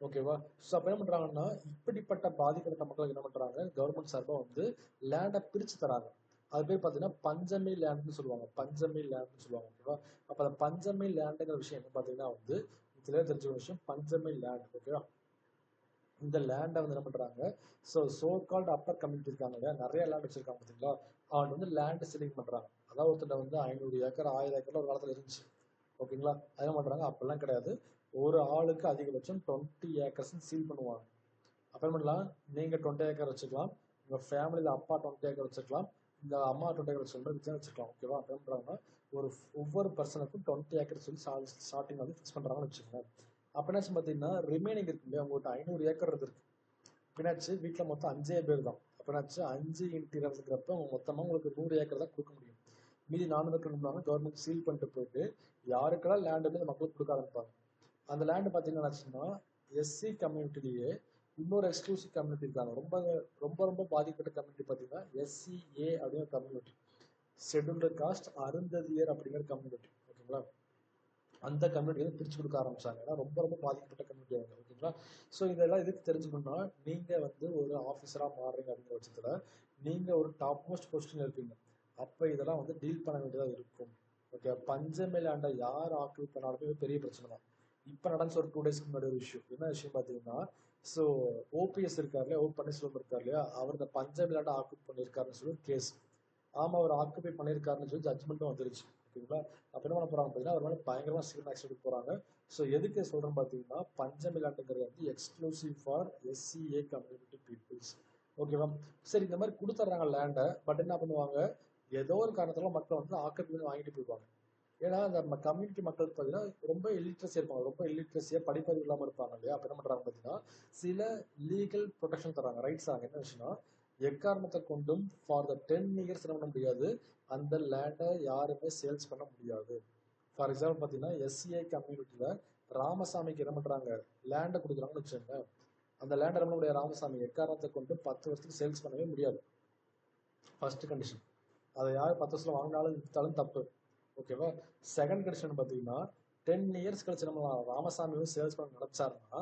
ஓகேவா? ஸோ அப்போ என்ன பண்ணுறாங்கன்னா இப்படிப்பட்ட பாதிக்கப்பட்ட மக்களுக்கு என்ன பண்ணுறாங்க, கவர்மெண்ட் சார்பாக வந்து லேண்டை பிரித்து தராங்க. அது பேர் பார்த்தீங்கன்னா பஞ்சமி லேண்ட்னு சொல்லுவாங்க. பஞ்சமி லேண்ட்னு சொல்லுவாங்க. ஓகேவா? அப்போ அந்த பஞ்சமி லேண்டுங்கிற விஷயம் என்ன பார்த்தீங்கன்னா வந்து இதில் தெரிஞ்ச ஒரு விஷயம், பஞ்சமி லேண்ட். ஓகேவா? இந்த லேண்டை வந்து என்ன பண்ணுறாங்க, ஸோ கால்டு அப்பர் கம்யூனிட்டி இருக்காங்க இல்லையா, நிறைய லேண்ட் வச்சிருக்காங்க பார்த்தீங்களா, அவங்க வந்து லேண்டு செல்லிங் பண்ணுறாங்க. அதாவது ஒருத்தர் வந்து 500 ஏக்கர் 1000 ஏக்கர்ல ஒரு காலத்தில் இருந்துச்சு. ஓகேங்களா? அது என்ன பண்ணுறாங்க, அப்பெல்லாம் கிடையாது, ஒரு ஆளுக்கு அதிகபட்சம் 20 ஏக்கர்ஸ்ன்னு சீல் பண்ணுவாங்க. அப்புறம் பண்ணலாம், நீங்கள் 20 ஏக்கர் வச்சுக்கலாம், உங்கள் ஃபேமிலியில் அப்பா 20 ஏக்கர் வச்சுக்கலாம், இந்த அம்மா 20 ஏக்கர் வச்சுக்கலாம், வச்சுக்கலாம். ஓகேவா? அப்போ என்ன பண்ணுறாங்கன்னா ஒவ்வொரு பர்சனுக்கும் 20 ஏக்கர் சொல்லி ஸ்டார்டிங் வந்து ஃபிக்ஸ் பண்ணுறாங்கன்னு வச்சுக்கோங்க. அப்போ என்னாச்சு பார்த்தீங்கன்னா ரிமைனிங் இருக்கு இல்லையா, உங்கள்கிட்ட 500 ஏக்கர் இருக்கு, பின்னாச்சு வீட்டில் மொத்தம் 5 பேர் தான். அப்போனாச்சு 5 இன்ட்டு 20ங்கிறப்ப அவங்க மொத்தமாக உங்களுக்கு 100 ஏக்கர் தான் கொடுக்க முடியும். மீதி 400 ஏக்கர் கவர்மெண்ட் சீல் பண்ணிட்டு போயிட்டு யாருக்கெல்லாம் லேண்ட் வந்து மக்களுக்கு கொடுக்க ஆரம்பிப்பாங்க. அந்த லேண்டு பார்த்தீங்கன்னா எஸ்சி கம்யூனிட்டிலேயே இன்னொரு எக்ஸ்க்ளூசிவ் கம்யூனிட்டி இருக்காங்க. ரொம்ப ரொம்ப ரொம்ப பாதிக்கப்பட்ட கம்யூனிட்டி பார்த்தீங்கன்னா SCA அப்படிங்கிற கம்யூனிட்டி, ஷெட்யூல்டு காஸ்ட் அருந்ததியர் அப்படிங்கிற கம்யூனிட்டி. ஓகேங்களா, அந்த கம்யூனிட்டி வந்து பிரிச்சு கொடுக்க ஆரம்பிச்சாங்க. ஏன்னா ரொம்ப ரொம்ப பாதிக்கப்பட்ட கம்யூனிட்டி அவங்க. ஓகேங்களா, ஸோ இதெல்லாம் எதுக்கு தெரிஞ்சுக்கணும்னா, நீங்க வந்து ஒரு ஆஃபீஸரா மாறுறீங்க அப்படிங்கிற பட்சத்துல நீங்க ஒரு டாப் மோஸ்ட் பொசிஷன்ல இருப்பீங்க. அப்ப இதெல்லாம் வந்து டீல் பண்ண வேண்டியதா இருக்கும். ஓகே, பஞ்சமில்லாண்ட யார் ஆக்குபை பண்ணாலுமே இது பெரிய பிரச்சனை தான். இப்போ நடந்துச்சு ஒரு 2 டேஸ்க்கு முன்னாடி ஒரு இஷ்யூ. என்ன விஷயம் பார்த்தீங்கன்னா, ஸோ ஓபிஎஸ் இருக்காரு இல்லையா, பன்னீர்செல்வம் இருக்கார் இல்லையா, அவர் இந்த பஞ்சமில்லாண்ட ஆக்குபை பண்ணியிருக்காருன்னு சொல்லி ஒரு கேஸ். ஆமா, அவர் ஆக்குபை பண்ணியிருக்காருன்னு சொல்லி ஜட்மெண்ட்டும் வந்துருச்சு. ஓகேங்களா, அப்ப என்ன பண்ண போறாங்க பார்த்தீங்கன்னா, அவர் மேலே பயங்கரமா சிவில் ஆக்ஷன் எடுக்க போறாங்க. ஸோ எதுக்கு சொல்றேன் பார்த்தீங்கன்னா, பஞ்சமில்லாண்டுங்கிறது வந்து exclusive for SCA community peoples. ஓகேவா, சரி இந்த மாதிரி கொடுத்துட்றாங்க லேண்டை. பட் என்ன பண்ணுவாங்க, ஏதோ ஒரு காரணத்தால மக்கள் வந்து ஆக்கிரமிப்பு பண்ணி வாங்கிட்டு போயிடுவாங்க. ஏன்னா அந்த கம்யூனிட்டி மக்கள் பார்த்தீங்கன்னா ரொம்ப இல்லிட்ரஸியாக இருப்பாங்க, ரொம்ப இல்லிட்ரஸியாக படிப்பறிவு இல்லாமல் இருப்பாங்க இல்லையா. அப்போ என்ன பண்ணுறாங்க பார்த்தீங்கன்னா, சில லீகல் ப்ரொடெக்ஷன் தராங்க, ரைட்ஸ் ஆங்க. என்ன விஷயம்னா, எக்காரணத்தை கொண்டும் ஃபார் த 10 இயர்ஸ் என்ன பண்ண முடியாது, அந்த லேண்டை யாருமே சேல்ஸ் பண்ண முடியாது. ஃபார் எக்ஸாம்பிள் பார்த்தீங்கன்னா, SCA கம்யூனிட்டியில் ராமசாமிக்கு என்ன பண்ணுறாங்க, லேண்டை கொடுக்குறாங்கன்னு வச்சுக்கோங்க. அந்த லேண்டை என்ன பண்ண முடியாது, ராமசாமி எக்காரணத்தை கொண்டு 10 வருஷத்துக்கு சேல்ஸ் பண்ணவே முடியாது. First condition. அதை யார் 10 வருஷத்துல வாங்கினாலும் விற்றாலும் தப்பு. ஓகேவா, செகண்ட் கண்டிஷன் பார்த்தீங்கன்னா, 10 இயர்ஸ் கழிச்சு நம்ம ராமசாமி வந்து சேல்ஸ் பண்ண நினைச்சாருன்னா,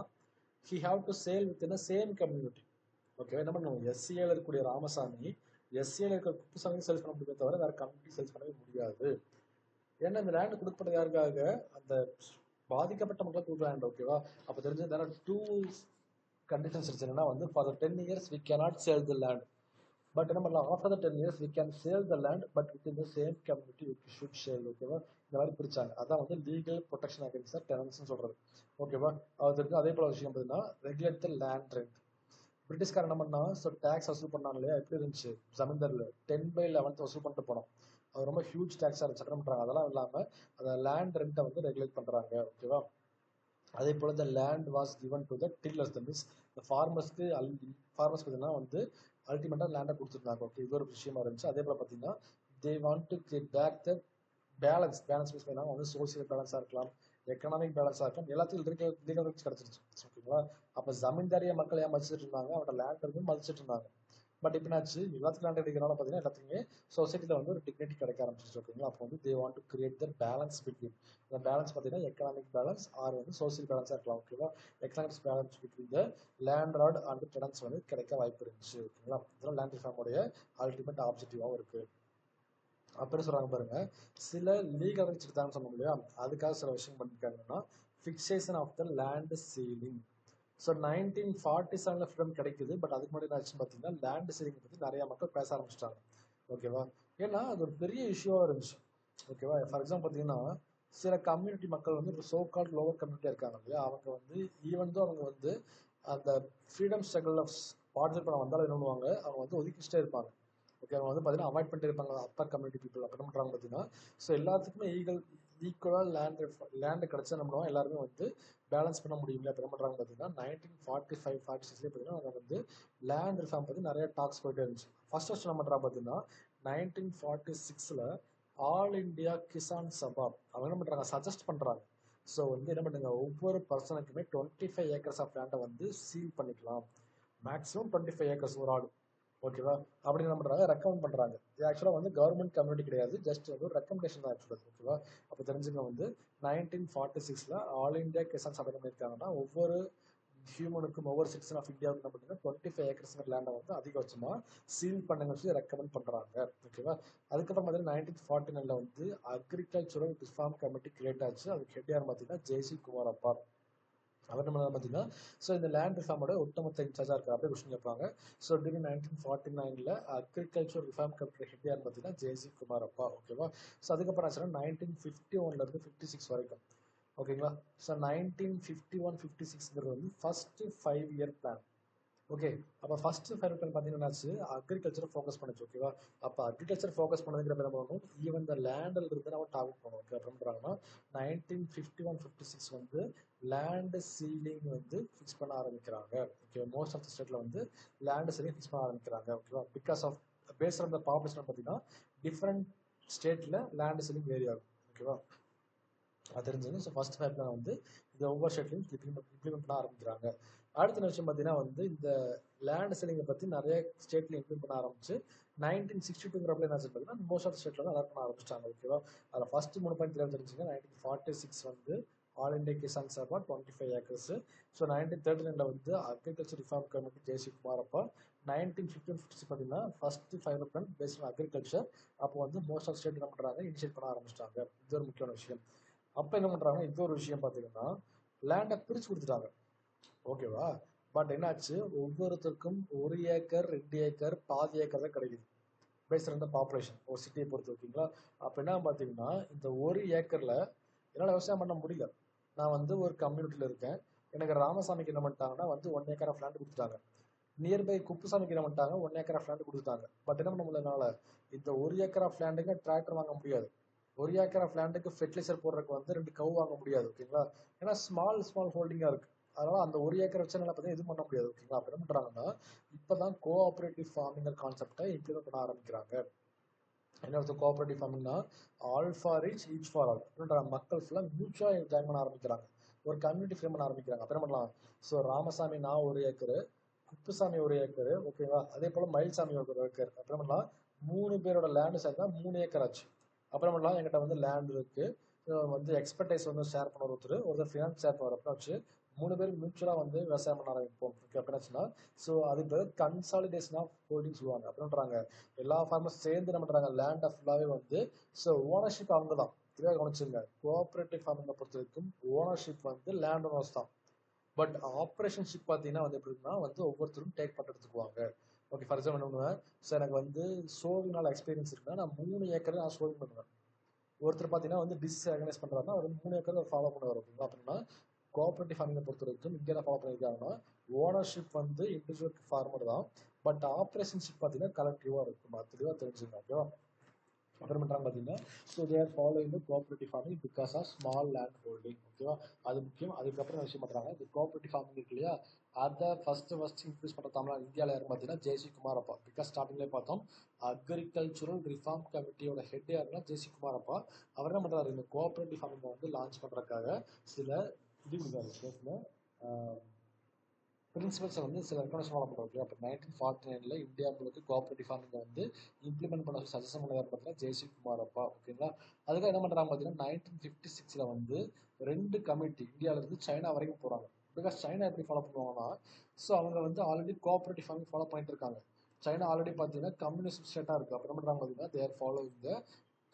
he have to sale with in same community. Okay, என்ன பண்ணுவோம், SCAல இருக்கக்கூடிய ராமசாமி SCAல இருக்கிற குப்புசாமி சேல்ஸ் பண்ண முடியுமே தவிர வேற கம்யூனிட்டி சேல்ஸ் பண்ணவே முடியாது. ஏன்னா இந்த லேண்ட் கொடுக்கப்பட்டது யாருக்காக, அந்த பாதிக்கப்பட்ட மக்களுக்கு கொடுக்குற லேண்ட். ஓகேவா, அப்போ தெரிஞ்சது 2 கண்டிஷன்ஸ் என்னன்னா வந்து, for the 10 years we cannot sell the land. But என்ன பண்ணலாம், after the 10 years we can sell the land but within the same community we should sell. ஓகேவா, இந்த மாதிரி பிரிச்சாங்க. அதான் வந்து லீகல் ப்ரொடெக்ஷன் அகைன்ஸ்ட் டெனன்ட்ஸ்னு சொல்றது. ஓகேவா, அது அதே போல விஷயம் பார்த்தீங்கன்னா, ரெகுலேட் த லேண்ட் ரெண்ட். பிரிட்டிஷ்காரன் என்ன பண்ணா, ஸோ டேக்ஸ் வசூல் பண்ணாங்க இல்லையா, எப்படி இருந்துச்சு ஜமீன்தாரில் 10/11 வசூல் பண்ணிட்டு போனோம். அது ரொம்ப ஹியூஜ் டேக்ஸாக இருந்துச்சு. என்ன பண்ணுறாங்க, அதெல்லாம் இல்லாமல் அந்த லேண்ட் ரெண்ட்டை வந்து ரெகுலேட் பண்ணுறாங்க. ஓகேவா, அதே போல் the land was given to the tillers, the means இந்த ஃபார்மர்ஸ்க்கு பார்த்தீங்கன்னா வந்து அல்டிமேட்டாக லேண்டை கொடுத்துருந்தாங்க. ஓகே, இது ஒரு விஷயமா இருந்துச்சு. அதே போல் பார்த்தீங்கன்னா, they want to get back the balance means பண்ணாங்க வந்து சோசியல் பேலன்ஸாக இருக்கலாம், எக்கனாமிக் பேலன்ஸாக இருக்கலாம், எல்லாத்தையும் லீகல் ரைட்ஸ் கிடச்சிருச்சு. ஓகேங்களா, அப்போ ஜமீன்தாரிய மக்கள் ஏன் மதிச்சிட்டு இருந்தாங்க, அவரோட லேண்ட் இருந்து மதிச்சிட்டு இருந்தாங்க. பட் இப்போ என்னாச்சு, எல்லாத்துக்கும் லேண்ட் எடுக்கிறனால பார்த்தீங்கன்னா எல்லாத்துக்குமே சொசைட்டியில் வந்து ஒரு டிக்னிட்டி கிடைக்க ஆரம்பிச்சிருச்சு. ஓகேங்களா, அப்போ வந்து they want to create the balance between, அந்த பேலன்ஸ் பார்த்தீங்கன்னா எக்கனாமிக் பேலன்ஸ் ஆர் வந்து சோசியல் பேலன்ஸாக இருக்கலாம். ஓகேவா, economics balance between the land lord and tenants வந்து கிடைக்க வாய்ப்பு இருந்துச்சு. ஓகேங்களா, இதெல்லாம் லேண்ட் ரிஃபார்முடைய அல்டிமேட் ஆப்ஜெக்டிவாகவும் இருக்குது. அப்புறம் சொல்றாங்க பாருங்க, சில லீகல் ரைட்ஸ் எடுத்தாங்கன்னு சொன்னோம் இல்லையா, அதுக்காக சில விஷயம் பண்ணிருக்காங்கன்னா, fixation of the land ceiling. So 1947 freedom கிடைக்குது. பட் அதுக்கு முன்னாடி என்ன பார்த்தீங்கன்னா, லேண்ட் சீலிங் பற்றி நிறைய மக்கள் பேச ஆரம்பிச்சிட்டாங்க. ஓகேவா, ஏன்னா அது ஒரு பெரிய இஷ்யூவாக இருந்துச்சு. ஓகேவா, ஃபார் எக்ஸாம்பிள் பார்த்தீங்கன்னா, சில கம்யூனிட்டி மக்கள் வந்து இப்போ சோ கால்ட் லோவர் கம்யூனிட்டியாக இருக்காங்க இல்லையா, அவங்க வந்து ஈவன் தான் அவங்க வந்து அந்த ஃப்ரீடம் ஸ்ட்ரகிள் ஆஃப் பார்ட்டிசிபேட் பண்ண வந்தாலும் என்ன பண்ணுவாங்க, அவங்க வந்து ஒதுக்கிட்டே இருப்பாங்க. ஓகே, அவங்க வந்து பார்த்தீங்கன்னா அவாய்ட் பண்ணிட்டு இருப்பாங்க அப்பர் கம்யூனிட்டி பீப்புள். அப்போ என்ன பண்ணுறாங்க பார்த்தீங்கன்னா, ஸோ எல்லாத்துக்குமே ஈக்குவலாக லேண்டு கிடச்சா என்ன பண்ணுவாங்க, எல்லாருமே வந்து பேலன்ஸ் பண்ண முடியல. அப்போ என்ன பண்ணுறாங்க பார்த்தீங்கன்னா, 1945-46 பார்த்தீங்கன்னா அதை வந்து லேண்ட் ரிஃபார்ம் பற்றி நிறைய டாக்ஸ் போயிட்டே இருந்துச்சு. ஃபர்ஸ்ட் என்ன பண்ணுறாங்க பார்த்தீங்கன்னா, 1946 ஆல் இண்டியா கிசான் சபா அவங்க என்ன பண்ணுறாங்க, சஜஸ்ட் பண்ணுறாங்க. ஸோ வந்து என்ன பண்ணுங்க, ஒவ்வொரு பர்சனுக்குமே 25 ஏக்கர்ஸ் ஆஃப் லேண்டை வந்து சீல் பண்ணிக்கலாம், மேக்ஸிமம் 25 ஏக்கர்ஸ் ஒரு ஆள். ஓகேவா, அப்படி என்ன பண்ணுறாங்க, ரெக்கமெண்ட் பண்ணுறாங்க. இது ஆக்சுவலாக வந்து கவர்மெண்ட் கம்யூனிட்டி கிடையாது, ஜஸ்ட் வந்து ஒரு ரெக்கமெண்டேஷன் தான் ஆக்சுவலாக. ஓகேவா, அப்போ தெரிஞ்சுங்க வந்து 1946 ஆல் இண்டியா கிசான் சபை பண்ணியிருக்காங்கன்னா, ஒவ்வொரு ஹியூமனுக்கும் ஒவ்வொரு செக்ஷன் ஆஃப் இந்தியாவுக்கு என்ன பண்ணுங்க 25 ஏக்கர்ஸ் லேண்டை வந்து அதிகபட்சமாக சீல் பண்ணுங்க சொல்லி ரெக்கமெண்ட் பண்ணுறாங்க. ஓகேவா, அதுக்கப்புறம் பார்த்தீங்கன்னா 1949 வந்து அக்ரிகல்ச்சுரல் ரிஃபார்ம் கமிட்டி கிரியேட் ஆச்சு. அதுக்கு ஹெட் யார் பார்த்தீங்கன்னா JC குமாரப்பா. அவர் என்ன பார்த்தீங்கன்னா, ஸோ இந்த லேண்ட் ரிஃபார்மோட ஒட்டுமொத்த இன்சார்ஜாக இருக்கார். அப்படியே கொஸ்டின் கேட்பாங்க. So during 1949 agriculture reform committee head யார் பார்த்தீங்கன்னா JC குமாரப்பா. ஓகேவா, ஸோ அதுக்கப்புறம் ஆச்சுன்னா 1951 56 வரைக்கும். ஓகேங்களா, ஸோ 1951-56 வந்து ஃபர்ஸ்ட் 5 இயர் பிளான். ஓகே, அப்போ ஃபர்ஸ்ட் 5 பிளான் பார்த்தீங்கன்னா அக்ரிகல்ச்சர் ஃபோக்கஸ் பண்ணுச்சு. ஓகேவா, அப்போ அக்ரிகல்ச்சர் ஃபோக்கஸ் பண்ணதுங்கிற என்ன பண்ணணும், ஈவன் இந்த லேண்டில் இருந்து நம்ம டார்கெட் பண்ணணும். ஓகே, அப்புறம் பண்ணுறாங்கன்னா 1951-56 வந்து லேண்ட் சீலிங் வந்து ஃபிக்ஸ் பண்ண ஆரம்பிக்கிறாங்க. ஓகே, மோஸ்ட் ஆஃப் த ஸ்டேட்டில் வந்து லேண்ட் சீலிங் ஃபிக்ஸ் பண்ண ஆரம்பிக்கிறாங்க. ஓகேவா, because of based on the population பார்த்தீங்கன்னா டிஃப்ரெண்ட் ஸ்டேட்டில் லேண்ட் சீலிங் வேரி ஆகும். ஓகேவா, அது தெரிஞ்சது. ஸோ ஃபர்ஸ்ட் 5 பிளான் வந்து இது ஒவ்வொரு ஸ்டேட்லையும் இம்ப்ளிமெண்ட் பண்ண ஆரம்பிக்கிறாங்க. அடுத்த விஷயம் பார்த்தீங்கன்னா வந்து இந்த லேண்ட் செல்லிங்கை பற்றி நிறைய ஸ்டேட்ல இம்ப்ளிமெண்ட் பண்ண ஆரம்பிச்சு 1962 என்ன பார்த்தீங்கன்னா மோஸ்ட் ஆஃப் ஸ்டேட்ல வந்து அலாட் பண்ண ஆரம்பிச்சிட்டாங்க. ஓகேவா? அதில் ஃபர்ஸ்ட் 3 பாயிண்ட் தெரிஞ்சுங்க. 1946 வந்து ஆல் இண்டியா கிசான் சபா 25 ஏக்கர்ஸ். ஸோ 1939 வந்து அக்ரிகல்ச்சர் ரிஃபார்ம் கமிட்டி ஜேசி குமாரப்பா. 1956 பார்த்தீங்கன்னா first final plan based on agriculture. அப்போ வந்து மோஸ்ட் ஆஃப் ஸ்டேட் என்ன பண்ணுறாங்க, இனிஷியேட் பண்ண ஆரம்பிச்சிட்டாங்க. இது ஒரு முக்கியமான விஷயம். அப்போ என்ன பண்ணுறாங்க, இது ஒரு விஷயம் பார்த்தீங்கன்னா லேண்டை பிரித்து கொடுத்துட்டாங்க. ஓகேவா? பட் என்னாச்சு, ஒவ்வொருத்தருக்கும் 1 ஏக்கர் 2 ஏக்கர் பாதி ஏக்கர் தான் கிடைக்குது பேஸ்ட் ஆன் பாப்புலேஷன் ஒரு சிட்டியை பொறுத்து. ஓகேங்களா? அப்போ என்ன பார்த்தீங்கன்னா இந்த 1 ஏக்கர்ல என்னால் விவசாயம் பண்ண முடியல. நான் வந்து ஒரு கம்யூனிட்டியில் இருக்கேன். எனக்கு ராமசாமிக்கு என்ன பண்ணிட்டாங்கன்னா வந்து 1 ஏக்கர் ஆஃப் லேண்ட் கொடுத்துட்டாங்க. நியர்பை குப்புசாமிக்கு என்ன பண்ணிட்டாங்க 1 ஏக்கர் ஆஃப் லேண்ட் கொடுத்துட்டாங்க. பட் என்ன பண்ண முடியலனால இந்த 1 ஏக்கர் ஆஃப் லேண்டுக்கு டிராக்டர் வாங்க முடியாது. 1 ஏக்கர் ஆஃப் லேண்டுக்கு ஃபெர்டிலைசர் போடுறதுக்கு வந்து 2 கவு வாங்க முடியாது. ஓகேங்களா? ஏன்னா ஸ்மால் ஹோல்டிங்கா இருக்கு. அதனால அந்த 1 ஏக்கர் வச்சு என்னால பார்த்தீங்கன்னா எதுவும் பண்ண முடியாது. ஓகேங்களா? அப்ப என்ன பண்றாங்கன்னா இப்பதான் கோஆபரேட்டிவ் ஃபார்மிங் கான்செப்டை இம்ப்ளிமெண்ட் பண்ண ஆரம்பிக்கிறாங்க. என்ன அர்த்தம் கோஆபரேட்டிவ் ஃபார்மிங்னா all for each each for all அப்படின்ற மக்கள் ஃபுல்லாக மியூச்சுவலாக ஜாயின் பண்ண ஆரம்பிக்கிறாங்க. ஒரு கம்யூனிட்டி ஃப்ரேம் பண்ண ஆரம்பிக்கிறாங்க. அப்போ என்ன பண்ணலாம், ஸோ ராமசாமி நான் 1 ஏக்கரு, குப்புசாமி 1 ஏக்கரு, ஓகேவா? அதே போல மயில்சாமி 1 ஏக்கர். அப்புறம் பண்ணலாம் 3 பேரோட லேண்டு சேர்ந்தா 3 ஏக்கர் ஆச்சு. அப்புறம் பண்ணலாம் என்கிட்ட வந்து லேண்ட் இருக்கு, வந்து எக்ஸ்பர்டைஸ் வந்து ஷேர் பண்ண ஒருத்தர் ஃபினான்ஸ் ஷேர் பண்ணுற அப்படின்னு வச்சு 3 பேரும் மியூச்சுவலாக வந்து விவசாயம் பண்ண ஆரம்பிப்போம். ஓகே அப்படின்னாச்சுன்னா ஸோ அது பேர் கன்சாலிடேஷன் ஆஃப் ஹோல்டிங் சொல்லுவாங்க. அப்படின்றாங்க எல்லா ஃபார்மர்ஸ் சேர்ந்து என்ன பண்றாங்க, லேண்டை ஃபுல்லாவே வந்து ஸோ ஓனர்ஷிப் அவங்க தான். தெளிவாக கவனிச்சுங்க, கோஆபரேட்டிவ் ஃபார்மிங்கை பொறுத்த வரைக்கும் ஓனர்ஷிப் வந்து லேண்ட் ஓனர்ஸ் தான். பட் ஆப்ரேஷன்ஷிப் பார்த்தீங்கன்னா வந்து எப்படின்னா வந்து ஒவ்வொருத்தரும் டேக் பண்ண எடுத்துக்குவாங்க. ஓகே, ஃபார் எக்ஸாம்பிள் என்ன பண்ணுவேன், ஸோ எனக்கு வந்து சோவிங்னால எக்ஸ்பீரியன்ஸ் இருக்குன்னா நான் 3 ஏக்கர் நான் சோவிங் பண்ணுவேன். ஒருத்தர் பார்த்தீங்கன்னா வந்து டிஸ் ஆர்கனைஸ் பண்ணுறாருன்னா அவர் 3 ஏக்கர் ஃபாலோ பண்ணுவார். ஓகேங்களா? அப்படின்னா கோஆபரேட்டிவ் ஃபார்மிங்கை பொறுத்த வரைக்கும் இங்கே என்ன ஃபாலோ பண்ணியிருக்காங்கன்னா ஓனர்ஷிப் வந்து இண்டிவிஜுவல் ஃபார்மர் தான். பட் ஆப்ரேஷன்ஷிப் பார்த்தீங்கன்னா கலெக்டிவாக இருக்கும். தெளிவாக தெரிஞ்சுங்க. ஓகேவா? அப்புறம் பண்ணுறாங்க பார்த்தீங்கன்னா so there following the cooperative farming because of small land holding. ஓகேவா? அது முக்கியம். அதுக்கப்புறம் என்ன விஷயம் பண்ணுறாங்க, இந்த கோஆபரேட்டிவ் ஃபார்மிங் இருக்கு இல்லையா, அதை ஃபர்ஸ்ட் இன்க்ரீஸ் பண்ணுற தமிழ்நாடு இந்தியாவில் யாரும் பார்த்தீங்கன்னா ஜேசி குமாரப்பா. பிகாஸ் ஸ்டார்டிங்லேயே பார்த்தோம் அக்ரிகல்ச்சுரல் ரிஃபார்ம் கமிட்டியோட ஹெட் யாருன்னா ஜேசி குமாரப்பா. அவர் என்ன பண்ணுறாரு, இந்த கோஆபரேட்டிவ் ஃபார்மிங்கை வந்து லான்ச் பண்ணுறதுக்காக சில இது கொடுக்குறாரு, பிரின்சிபல்ஸை வந்து சில ரெக்கமெண்டேஷன் ஃபாலோ பண்ணுறோம். அப்போ 1949 இந்தியா முழுக்க கோஆபரேட்டிவ் ஃபார்மிங்கை வந்து இம்ப்ளிமெண்ட் பண்ண சஜஷன் பண்ண பார்த்தீங்கன்னா ஜேசி குமாரப்பா. ஓகேங்களா? அதுக்காக என்ன பண்ணுறாங்க பார்த்தீங்கன்னா 1956 வந்து 2 கமிட்டி இந்தியாவிலேருந்து சைனா வரைக்கும் போகிறாங்க. பிகாஸ் சைனா எப்படி ஃபாலோ பண்ணுவாங்கன்னா ஸோ அவங்க வந்து ஆல்ரெடி கோஆபரேட்டிவ் ஃபார்மிங் ஃபாலோ பண்ணிட்டு இருக்காங்க. சைனா ஆல்ரெடி பார்த்தீங்கன்னா கம்யூனிஸ்ட் ஸ்டேட்டாக இருக்குது. அப்புறம் என்ன பண்ணுறாங்க பார்த்தீங்கன்னா தேர் ஃபாலோவிங் த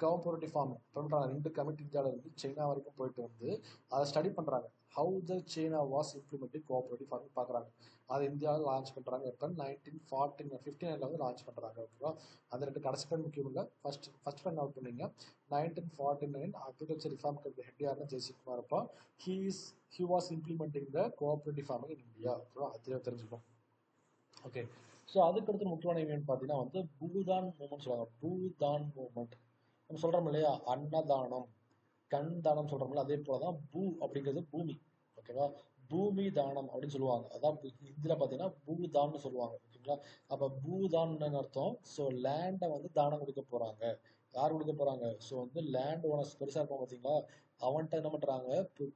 கோஆபரேட்டிவ் ஃபார்மிங். பண்ணுறாங்க 2 கமிட்டி இந்தியாவிலேருந்து சைனா வரைக்கும் போயிட்டு வந்து அதை ஸ்டடி பண்ணுறாங்க. How the China was implementing cooperative farming பார்க்குறாங்க. அதை இந்தியாவில் லான்ச் பண்ணுறாங்க. எப்போ 1959 வந்து லான்ச் பண்ணுறாங்க. ஓகேவா? அந்த 2 கடைசி பாயிண்ட் முக்கியம் இல்லை. ஃபர்ஸ்ட் பாயிண்ட் நோட் பண்ணீங்க. 1949 அக்ரிகல்ச்சர் ரிஃபார்ம் கமிட்டி ஹெட் யாருன்னா JC Kumarappa. He was implementing the cooperative farming in India. ஓகேவா? அது தெரிஞ்சுக்கணும். ஓகே, ஸோ அதுக்கடுத்து முக்கியமான ஈவெண்ட் பார்த்தீங்கன்னா வந்து பூதான் மூமெண்ட் சொல்லுவாங்க. பூதான் மூமெண்ட் நம்ம சொல்கிறோம் இல்லையா, அன்னதானம் கண் தானம் சொல்கிறோம்ல, அதே போல தான் பூ அப்படிங்கிறது பூமி. ஓகேவா? பூமி தானம் அப்படின்னு சொல்லுவாங்க. அதான் இதில் பார்த்தீங்கன்னா பூதான்னு சொல்லுவாங்க. ஓகேங்களா? அப்போ பூதான்னு அர்த்தம். ஸோ லேண்டை வந்து தானம் கொடுக்க போகிறாங்க. யார் கொடுக்க போகிறாங்க, ஸோ வந்து லேண்ட் ஓனர்ஸ் பெருசாக இருப்பான் பார்த்தீங்களா, அவன்கிட்ட என்ன பண்ணுறாங்க,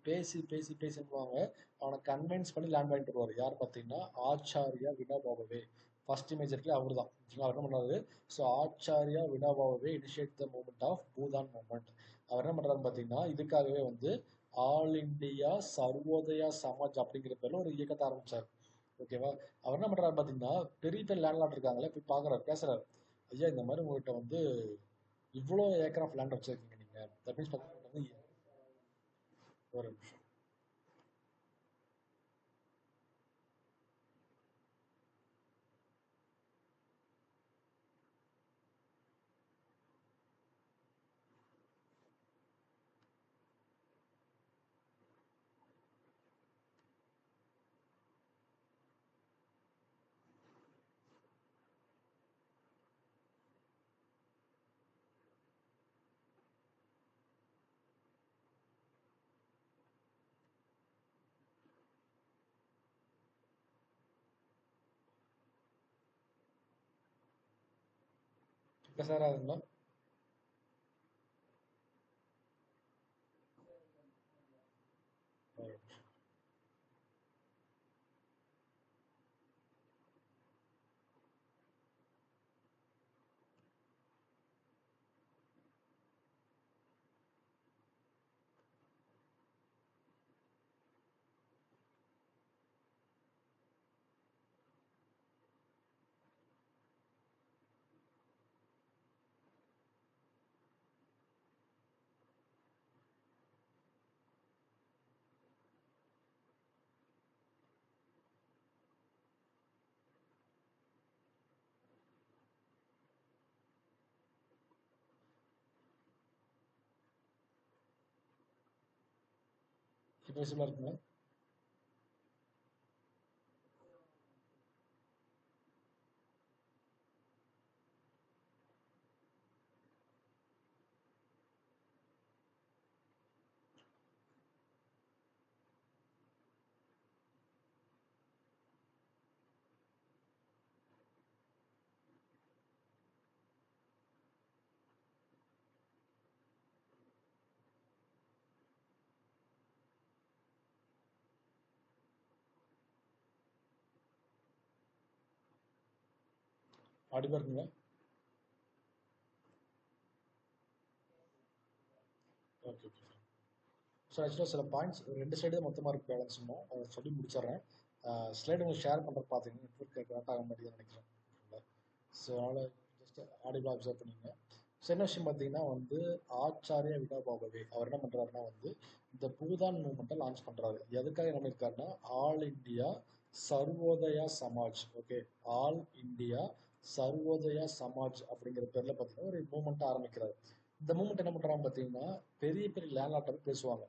பேசி பேசி பேசி பண்ணுவாங்க, அவனை கன்வின்ஸ் பண்ணி லேண்ட் வாங்கிட்டு வருவார். யார் பார்த்தீங்கன்னா ஆச்சாரியா வினோபாவே. ஃபர்ஸ்ட் இமேஜ் இருக்குல்ல அவர் தான். அவர் என்ன பண்ணுறாரு, so Acharya Vinoba Bhave initiate the movement of Bhoodan movement. அவர் என்ன பண்ணுறாருன்னு பார்த்தீங்கன்னா இதுக்காகவே வந்து ஆல் இண்டியா சர்வோதயா சமாஜ் அப்படிங்கிற பேர்ல ஒரு இயக்கத்தை ஆரம்பிச்சார். ஓகேவா? அவர் என்ன பண்ணுறாரு பார்த்தீங்கன்னா பெரிய பெரிய லேண்ட்லாட் இருக்காங்களே போய் பார்க்குறாரு, பேசுறாரு. ஐயா இந்த மாதிரி உங்கள்கிட்ட வந்து இவ்வளோ ஏக்கர் ஆஃப் லேண்ட் வச்சிருக்கீங்க நீங்கள், தட் மீன்ஸ் பார்த்தீங்கன்னா ஒரு நிமிஷம். பேசுறாருங்களா? ஒரு நிமிஷம். இப்போ விசிபிளாக இருக்குங்களா? ஆடியோ இருக்குங்களா? Okay okay. ஸோ ஆக்சுவலாக சில பாயிண்ட்ஸ் 2 ஸ்லைடு தான் மொத்தமாக இருக்கு பேலன்ஸ் இன்னும் அதை சொல்லி முடிச்சிடுறேன். ஸ்லைடு உங்களுக்கு ஷேர் பண்ணுறது பார்த்தீங்கன்னா நெட்ஒர்க் கரெக்ட் ஆக மாட்டேங்குதுன்னு நினைக்கிறேன். ஸோ அதனால் ஜஸ்ட் ஆடியோவில் அப்சர்வ் பண்ணிங்க. ஸோ என்ன விஷயம் பார்த்தீங்கன்னா வந்து ஆச்சாரிய வினோபாபாவே அவர் என்ன பண்ணுறாருன்னா வந்து இந்த பூதான் மூமெண்ட்டை லான்ச் பண்ணுறாரு. எதுக்காக என்ன பண்ணியிருக்காருன்னா all India Sarvodaya Samaj, okay, all India Sarvodaya Samaj அப்படிங்கிற பேரில் பார்த்தீங்கன்னா ஒரு மூமெண்ட்டை ஆரம்பிக்கிறாரு. இந்த மூமெண்ட் என்ன பண்ணுறாங்க பார்த்தீங்கன்னா பெரிய பெரிய லேண்ட் பேசுவாங்க.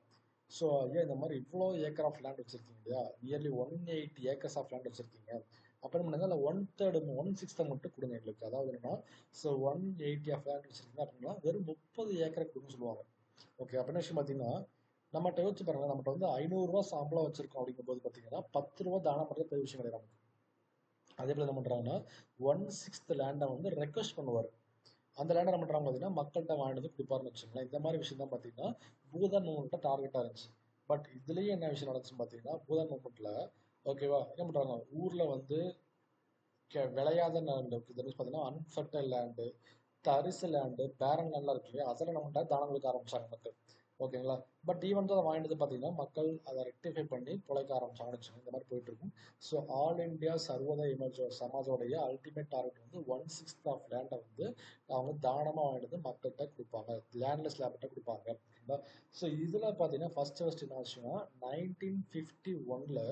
ஸோ ஐயா இந்த மாதிரி இவ்வளோ ஏக்கர் ஆஃப் லேண்ட் வச்சுருக்கீங்க இல்லையா, நியர்லி 180 ஏக்கர்ஸ் ஆஃப் லேண்ட் வச்சுருக்கீங்க, அப்புறம் பண்ணுங்க அதில் 1/3 1/6 மட்டும் கொடுங்க எங்களுக்கு. அதாவது என்னன்னா ஸோ 180 ஆஃப் லேண்ட் வச்சுருக்கீங்க அப்படின்னா வெறும் 30 ஏக்கரை கொடுன்னு சொல்லுவாங்க. ஓகே, அப்போ என்ன விஷயம் பார்த்தீங்கன்னா நம்மகிட்ட யோசிச்சு பாருங்க, நம்மகிட்ட வந்து 500 சம்பளம் வச்சிருக்கோம் அப்படிங்கும் போது பார்த்தீங்கன்னா 10 தானம் பண்ணுறது பெரிய விஷயம் கிடையாது நமக்கு. அதே போல் என்ன பண்ணுறாங்கன்னா 1/6 லேண்டை வந்து ரெக்வஸ்ட் பண்ணுவார். அந்த லேண்டை என்ன பண்ணுறாங்க பார்த்தீங்கன்னா மக்கள்கிட்ட வாங்கிட்டு கொடுப்பாருன்னு வச்சுக்கோங்களேன். இந்த மாதிரி விஷயம் தான் பார்த்தீங்கன்னா பூதான் மூமெண்ட்டை டார்கெட்டாக இருந்துச்சு. பட் இதுலேயே என்ன விஷயம் நடந்துச்சுன்னு பார்த்தீங்கன்னா பூதான் மூமெண்ட்டில் ஓகேவா என்ன பண்ணுறாங்க ஊரில் வந்து விளையாத லேண்டு பார்த்தீங்கன்னா அன்ஃபர்டைல் லேண்டு, தரிசு லேண்டு, பேரன் லேண்ட்லாம் இருக்கு இல்லையா, அதில் நம்மகிட்ட தானம் கொடுக்க ஆரம்பிச்சாங்க மக்கள். ஓகேங்களா? பட் ஈவன் அதை வாங்கிட்டு பார்த்தீங்கன்னா மக்கள் அதை ரெக்டிஃபை பண்ணி பிழைக்க ஆரம்பிச்சாங்கன்னு வச்சுக்கோங்க. இந்த மாதிரி போயிட்டு இருக்கும். ஸோ ஆல் இண்டியா சர்வோதய சமாஜோடைய அல்டிமேட் டார்கெட் வந்து 1/6 ஆஃப் லேண்டை வந்து அவங்க தானமாக வாங்கிட்டு மக்கள்கிட்ட கொடுப்பாங்க, லேண்ட்லெஸ் லேப்கிட்ட கொடுப்பாங்க. ஓகேங்களா? ஸோ இதில் பார்த்தீங்கன்னா ஃபர்ஸ்ட் என்ன விஷயம்னா 1951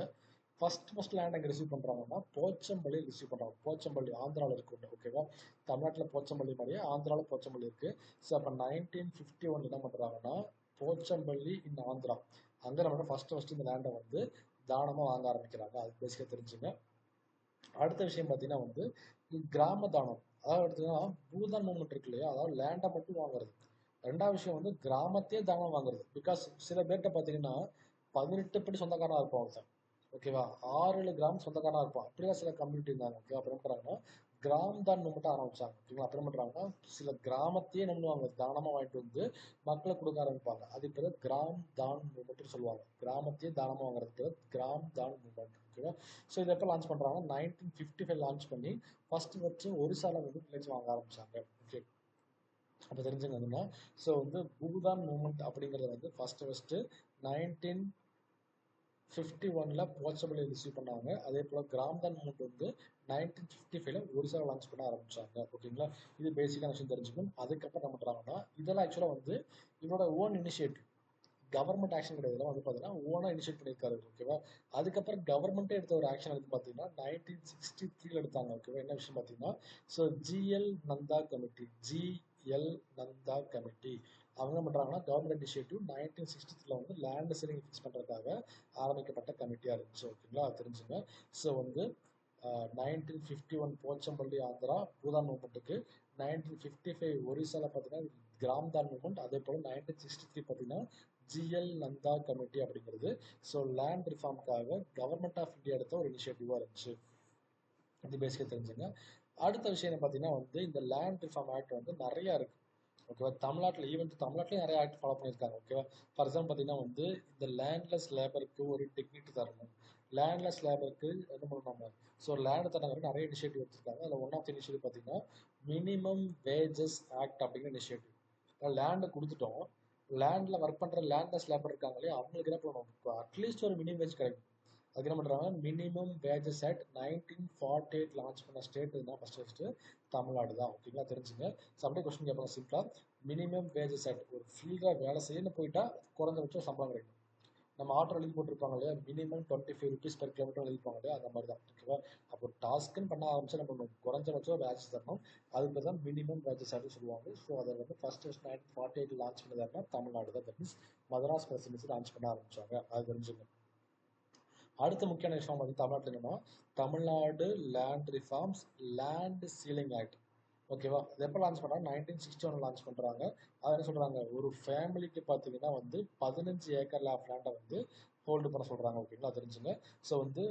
ஃபர்ஸ்ட் லேண்ட் அங்கே ரிசீவ் பண்ணுறாங்கன்னா போச்சம்பள்ளி ரிசீவ் பண்ணுறாங்க. போச்சம்பள்ளி ஆந்திராவில் இருக்கு, ஓகேவா? தமிழ்நாட்டில் போச்சம்பள்ளி மாதிரியே ஆந்திராவில் போச்சம்பள்ளி இருக்குது. ஸோ அப்போ 1951 என்ன பண்ணுறாங்கன்னா போச்சம்பள்ளி இன் ஆந்திரா அங்கே நம்ம ஃபர்ஸ்ட் இந்த லேண்டை வந்து தானமாக வாங்க ஆரம்பிக்கிறாங்க. அது பேசிக்காக தெரிஞ்சுங்க. அடுத்த விஷயம் பார்த்தீங்கன்னா வந்து கிராம தானம், அதாவது எடுத்தீங்கன்னா பூதான் மூமெண்ட் இருக்கு இல்லையா, அதாவது லேண்டை மட்டும் வாங்குறது. ரெண்டாவது விஷயம் வந்து கிராமத்தையே தானம் வாங்குறது. பிகாஸ் சில பேர்கிட்ட பார்த்தீங்கன்னா 18 படி சொந்தக்காரனாக இருப்பான் ஒருத்தன், ஓகேவா, 6-7 கிராம் சொந்தக்காரனாக இருப்பான். அப்படிலாம் சில கம்யூனிட்டி இருந்தாங்க. ஓகே, அப்புறம் என்ன பண்ணுறாங்கன்னா கிராம் தான் மூமெண்ட்டை ஆரம்பிச்சாங்க. ஓகேங்களா? அப்புறம் பண்ணுறாங்கன்னா சில கிராமத்தையே என்ன பண்ணுவாங்க தானமாக வாங்கிட்டு வந்து மக்களை கொடுக்க ஆரம்பிப்பாங்க. அது பேர் கிராம் தான் மூமெண்ட்னு சொல்லுவாங்க. கிராமத்தையே தானமாக வாங்குறது பேர் கிராம் தான் மூமெண்ட். ஓகேவா? ஸோ இதை எப்போ லான்ச் பண்ணுறாங்க 1955 லான்ச் பண்ணி ஃபர்ஸ்ட் ஒரிசாவில் வந்து பிளேஸ் வாங்க ஆரம்பிச்சாங்க. ஓகே, அப்போ தெரிஞ்சுங்கன்னா ஸோ வந்து பூதான் மூமெண்ட் அப்படிங்கிறது வந்து ஃபர்ஸ்ட் 1951 போச்சபள்ளி ரிசீவ் பண்ணாங்க. அதே போல் கிராம்தான் மூமெண்ட் வந்து 1955 ஒரிசாவில் லான்ச் பண்ண ஆரம்பிச்சாங்க. ஓகேங்களா? இது பேசிக்கான விஷயம் தெரிஞ்சுக்கணும். அதுக்கப்புறம் என்ன பண்ணுறாங்கன்னா இதெல்லாம் ஆக்சுவலாக வந்து இவரோட ஓன் இனிஷியேட்டிவ், கவர்மெண்ட் ஆக்ஷன் கிடையாது. இதெல்லாம் வந்து பார்த்தீங்கன்னா ஓனாக இனிஷியேட் பண்ணியிருக்காரு. ஓகேவா? அதுக்கப்புறம் கவர்மெண்ட்டே எடுத்த ஒரு ஆக்ஷன் எடுத்து பார்த்தீங்கன்னா 1963 எடுத்தாங்க. ஓகேவா? என்ன விஷயம் பார்த்தீங்கன்னா ஸோ ஜிஎல் நந்தா கமிட்டி அவங்க என்ன பண்ணுறாங்கன்னா கவர்மெண்ட் இனிஷியேட்டிவ் 1963 வந்து லேண்ட் சீலிங் ஃபிக்ஸ் பண்ணுறதுக்காக ஆரம்பிக்கப்பட்ட கமிட்டியாக இருந்துச்சு. ஓகேங்களா? தெரிஞ்சுங்க. ஸோ வந்து 1951 போச்சம்பள்ளி ஆந்திரா பூதான் மூமெண்ட்டுக்கு, 1955 ஒரிசாவில் பார்த்தீங்கன்னா கிராம்தான் மூமெண்ட், அதே போல் 1963 பார்த்தீங்கன்னா ஜிஎல் நந்தா கமிட்டி அப்படிங்கிறது ஸோ லேண்ட் ரிஃபார்முக்காக கவர்மெண்ட் ஆஃப் இந்தியா எடுத்த ஒரு இனிஷியேட்டிவாக இருந்துச்சு. இது பேசிக்காக தெரிஞ்சுங்க. அடுத்த விஷயம் என்ன பார்த்தீங்கன்னா வந்து இந்த லேண்ட் ரிஃபார்ம் ஆக்ட் வந்து நிறையா இருக்குது. ஓகேவா? தமிழ்நாட்டிலையும் நிறைய ஆக்ட் ஃபாலோ பண்ணியிருக்காங்க. ஓகேவா? ஃபார் எக்ஸாம்பிள் பார்த்தீங்கன்னா வந்து இந்த லேண்ட்லெஸ் லேபருக்கு ஒரு டிக்னிட்டி தரணும், லேண்ட்லெஸ் லேபருக்கு என்ன பண்ணணும், ஸோ லேண்ட் தரவங்க நிறைய இனிஷியேட்டிவ் எடுத்திருக்காங்க. அதில் ஒன் ஆஃப் த இனிஷியேட்டிவ் பார்த்தீங்கன்னா மினிமம் வேஜஸ் ஆக்ட் அப்படிங்கிற இனிஷியேட்டிவ். லேண்டை கொடுத்துட்டோம், லேண்டில் ஒர்க் பண்ணுற லேண்ட்லெஸ் லேபர் இருக்காங்களே அவங்களுக்கு என்ன பண்ணணும், இப்போ அட்லீஸ்ட் ஒரு மினிமம் வேஜ் கிடைக்கும். அதுக்கு என்ன பண்ணுறாங்க மினிமம் வேஜஸ் ஆக்ட் 1948 லான்ச் பண்ண ஸ்டேட் தான் ஃபர்ஸ்ட் தமிழ்நாடு தான். ஓகேங்களா? தெரிஞ்சுங்க. ஸோ அப்படியே கொஸ்டின் கேட்பாங்க சிம்பிளாக, மினிமம் வேஜஸ் ஆக்ட் ஒரு ஃபீல்டாக வேலை செய்யணும்னு போயிட்டா குறைஞ்சபட்சம் சம்பளம் கிடைக்கும். நம்ம ஆர்டர் எழுதி போட்டிருப்பாங்க இல்லையா, மினிமம் 25 rupees per kilometer எழுதிப்பாங்க இல்லையா, அந்த மாதிரி தான். ஓகேவா? அப்போ டாஸ்க்குன்னு பண்ண ஆரம்பிச்சா நம்ம குறைஞ்சபட்சம் வேஜஸ் தரணும். அதுக்கு தான் மினிமம் வேஜஸ் அப்படின்னு சொல்லுவாங்க. ஸோ அதை வந்து ஃபர்ஸ்ட் 1948 லான்ச் பண்ணதாருன்னா தமிழ்நாடு தான். That means Madras presidency launch பண்ண ஆரம்பிச்சாங்க. அது தெரிஞ்சுக்கணும். அடுத்த முக்கியமான விஷயம் வந்து தமிழ்நாட்டில் என்னன்னா Tamil Nadu land reforms land ceiling act. ஓகேவா? இது எப்போ லான்ச் பண்ணாங்க? 1961 லான்ச் பண்ணுறாங்க. அது என்ன சொல்கிறாங்க, ஒரு ஃபேமிலிக்கு பார்த்தீங்கன்னா வந்து 15 ஏக்கர் ஆஃப் லேண்டை வந்து ஹோல்டு பண்ண சொல்கிறாங்க. ஓகேங்களா? தெரிஞ்சுங்க. ஸோ வந்து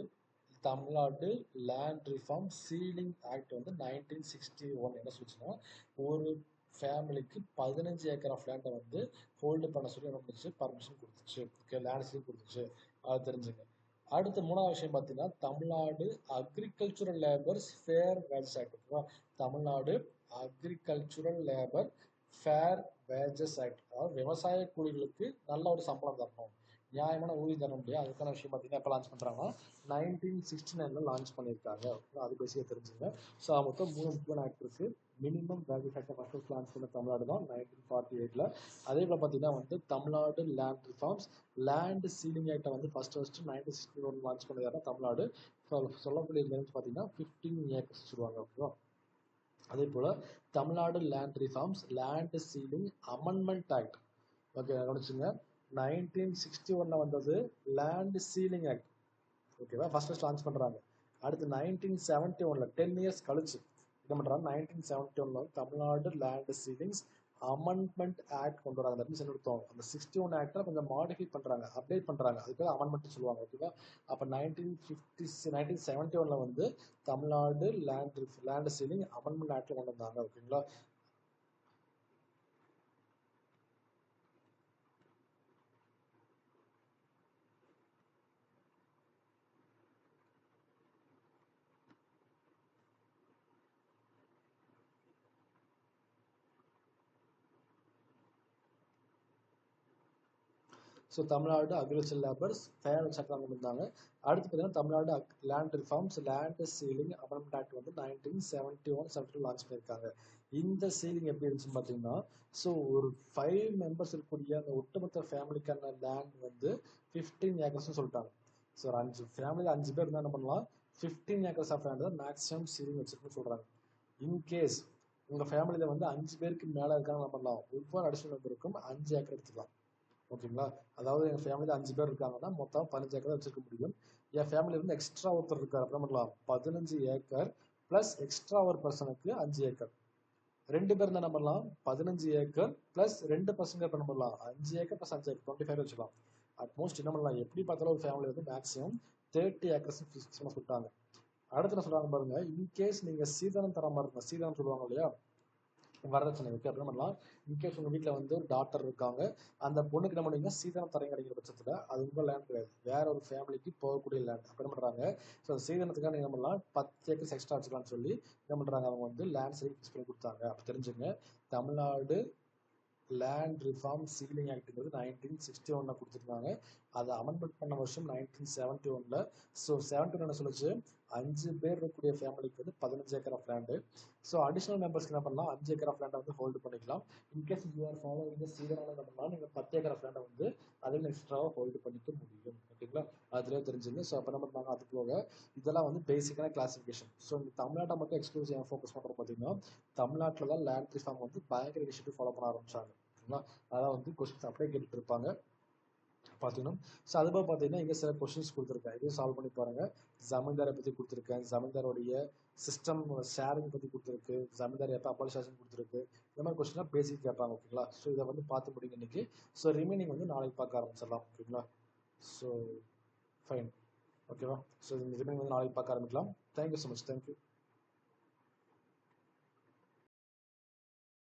Tamil Nadu land reform ceiling act வந்து 1961 என்ன சொல்லுச்சுன்னா, ஒரு ஃபேமிலிக்கு 15 ஏக்கர் ஆஃப் லேண்டை வந்து ஹோல்டு பண்ண சொல்லி என்ன பண்ணுச்சு, பர்மிஷன் கொடுத்துச்சு. ஓகே, லேண்ட் சீலிங் கொடுத்துச்சு. அது தெரிஞ்சுங்க. அடுத்து மூணாவது விஷயம் பார்த்தீங்கன்னா Tamil Nadu agricultural labours fair wages act. ஓகேவா? Tamil Nadu agricultural labour fair wages act. அதாவது விவசாய கூலிகளுக்கு நல்ல ஒரு சம்பளம் தரணும், நியாயமான ஊதியம் தர முடியாது. அதுக்கான விஷயம் பார்த்தீங்கன்னா எப்போ லான்ச் பண்ணுறாங்கன்னா 1969 லான்ச் பண்ணியிருக்காங்க. அது பேசிக்க தெரிஞ்சுங்க. ஸோ மொத்தம் 3 முக்கியமான ஆக்ட் இருக்கு. மினிமம் வேஜஸ் ஆக்டை ஃபர்ஸ்ட் லான்ச் பண்ண தமிழ்நாடு தான் 1948. அதே போல் பார்த்தீங்கன்னா வந்து Tamil Nadu land reforms land ceiling ஆக்டை வந்து ஃபர்ஸ்ட் 1961 லான்ச் பண்ணதாருன்னா தமிழ்நாடு. சொல்லக்கூடிய லேண்ட் பார்த்தீங்கன்னா 15 ஏக்கர்ஸ் சொல்லுவாங்க. ஓகேவா? அதே போல் Tamil Nadu land reforms land ceiling amendment act. Okay, கவனிச்சுங்க. 1961 வந்தது லேண்ட் சீலிங் ஆக்ட். ஓகேவா? ஃபர்ஸ்ட் லான்ச் பண்ணுறாங்க. அடுத்து 1971 10 இயர்ஸ் கழிச்சு என்ன பண்ணுறாங்க, 1971 Tamil Nadu land ceilings amendment act கொண்டு வராங்க. தட் மீன்ஸ் என்ன அர்த்தம், அந்த 61 ஆக்டை கொஞ்சம் மாடிஃபை பண்ணுறாங்க, அப்டேட் பண்ணுறாங்க. அதுக்கு அமெண்ட்மெண்ட் சொல்லுவாங்க. ஓகேவா? அப்போ 1971 வந்து தமிழ்நாடு லேண்ட் சீலிங் அமெண்ட்மெண்ட் ஆக்ட்ல கொண்டு வந்தாங்க. ஓகேங்களா? So Tamil Nadu agriculture labours fair சட்டம் கொண்டு வந்தாங்க. அடுத்து பார்த்தீங்கன்னா Tamil Nadu land reforms land ceiling amendment act வந்து 1971 லான்ச் பண்ணியிருக்காங்க. இந்த சீலிங் எப்படி இருந்துச்சுன்னு பார்த்தீங்கன்னா, ஸோ ஒரு 5 மெம்பர்ஸ் இருக்கக்கூடிய அந்த ஒட்டுமொத்த ஃபேமிலிக்கான லேண்ட் வந்து 15 ஏக்கர்ஸ்னு சொல்லிட்டாங்க. ஸோ ஒரு 5 ஃபேமிலியில் 5 பேர் இருந்தால் என்ன பண்ணலாம், 15 ஏக்கர்ஸ் ஆஃப் லேண்ட் தான் மேக்ஸிமம் சீலிங் வச்சிருக்குன்னு சொல்கிறாங்க. இன்கேஸ் உங்கள் ஃபேமிலியில் வந்து 5 பேருக்கு மேலே இருக்காங்க என்ன பண்ணலாம், ஒவ்வொரு அடிஷனல் மெம்பருக்கும் 5 ஏக்கர் எடுத்துக்கலாம். ஓகேங்களா? அதாவது என் ஃபேமிலியில் 5 பேர் இருக்காங்கன்னா மொத்தம் 15 ஏக்கர் வச்சிருக்க முடியும். என் ஃபேமிலி இருந்து எக்ஸ்ட்ரா ஒருத்தர் இருக்கார் அப்படின்னா பண்ணலாம், 15 ஏக்கர் ப்ளஸ் எக்ஸ்ட்ரா ஒரு பர்சனுக்கு 5 ஏக்கர். 2 பேர் என்ன பண்ணலாம், 15 ஏக்கர் ப்ளஸ் 2 பர்சன்ட் என்ன பண்ணலாம், 5 ஏக்கர் ப்ளஸ் 5 ஏக்கர் 25 வச்சுக்கலாம். அட்மோஸ்ட் என்ன பண்ணலாம், எப்படி பார்த்தாலும் ஒரு ஃபேமிலி வந்து மேக்ஸிமம் 30 ஏக்கர்ஸ் ஃபிக்ஸ் பண்ண சொல்லிட்டாங்க. அடுத்து என்ன சொல்றாங்க பாருங்க, இன்கேஸ் நீங்க சீதனம் தர மாதிரி இருந்தா, சீதனம் சொல்லுவாங்க இல்லையா, வரதட்சணை இருக்கு அப்படின்னு பண்ணலாம். இன்கேஸ் உங்க வீட்டில் வந்து ஒரு டாக்டர் இருக்காங்க, அந்த பொண்ணுக்கு என்ன பண்ணுவீங்க, சீதனம் தரம் கிடைக்கிற பட்சத்தில் அது உங்க லேண்ட் கிடையாது, வேற ஒரு ஃபேமிலிக்கு போகக்கூடிய லேண்ட். அப்போ என்ன பண்றாங்க, ஸோ சீதனத்துக்காக நீங்க என்ன பண்ணலாம், 10 ஏக்கர்ஸ் எக்ஸ்ட்ரா வச்சுக்கலாம்னு சொல்லி என்ன பண்றாங்க, அவங்க வந்து லேண்ட் சரி ஃபிக்ஸ் பண்ணி கொடுத்தாங்க. அப்போ தெரிஞ்சுங்க, தமிழ்நாடு லேண்ட் ரிஃபார்ம் சீலிங் ஆக்ட்ங்கிறது 1961 கொடுத்துருக்காங்க. அதை அமெண்ட்மெண்ட் பண்ண வருஷம் 1971. ஸோ 71 என்ன சொல்லுச்சு, 5 பேர் இருக்கக்கூடிய ஃபேமிலிக்கு வந்து 15 acre of land. So additional மெம்பர்ஸ்க்கு என்ன பண்ணலாம், 5 ஏக்கர் ஆஃப் லேண்டை வந்து ஹோல்டு பண்ணிக்கலாம். இன்கேஸ் யூ ஆர் ஃபாலோவிங் சீதனால என்ன பண்ணலாம், நீங்கள் 10 ஏக்கர் ஆஃப் லேண்டை வந்து அதில் எக்ஸ்ட்ராவாக ஹோல்டு பண்ணிக்க முடியும். ஓகேங்களா? அதுலேயே தெரிஞ்சுங்க. ஸோ அப்போ என்ன பண்ணுறாங்க, அது போக இதெல்லாம் வந்து பேசிக்கான கிளாசிஃபிகேஷன். ஸோ இந்த தமிழ்நாட்டை மட்டும் எக்ஸ்க்ளூசிவ் ஃபோக்கஸ் பண்ணுறோம் பார்த்தீங்கன்னா, தமிழ்நாட்டில் தான் லேண்ட் ரிஃபார்ம் வந்து பயங்கர இனிஷியேட்டிவ் ஃபாலோ பண்ண ஆரம்பிச்சாங்க. அதான் வந்து கொஸ்டின்ஸ் அப்படியே கேட்டுட்டு இருப்பாங்க பார்த்துக்கணும். ஸோ அதுபோல் பார்த்தீங்கன்னா இங்கே சில கொஸ்டின்ஸ் கொடுத்துருக்கேன், இதையும் சால்வ் பண்ணி பாருங்க. ஜமீன்தாரை பற்றி கொடுத்துருக்கேன், ஜமீன்தாரோடைய சிஸ்டம் ஷேரிங் பற்றி கொடுத்துருக்கு, ஜமீன்தார் எப்போ அபாலிஷேஷன் கொடுத்துருக்கு, இந்த மாதிரி கொஸ்டின்லாம் பேசிக் கேட்பாங்க. ஓகேங்களா? ஸோ இதை வந்து பார்த்து முடியுங்க இன்னைக்கு. ஸோ ரிமைனிங் வந்து நாளைக்கு பார்க்க ஆரம்பிச்சிடலாம். ஓகேங்களா? So fine. ஓகேவா? ஸோ இந்த ரிமைனிங் வந்து நாளைக்கு பார்க்க ஆரம்பிக்கலாம். Thank you so much. தேங்க்யூ.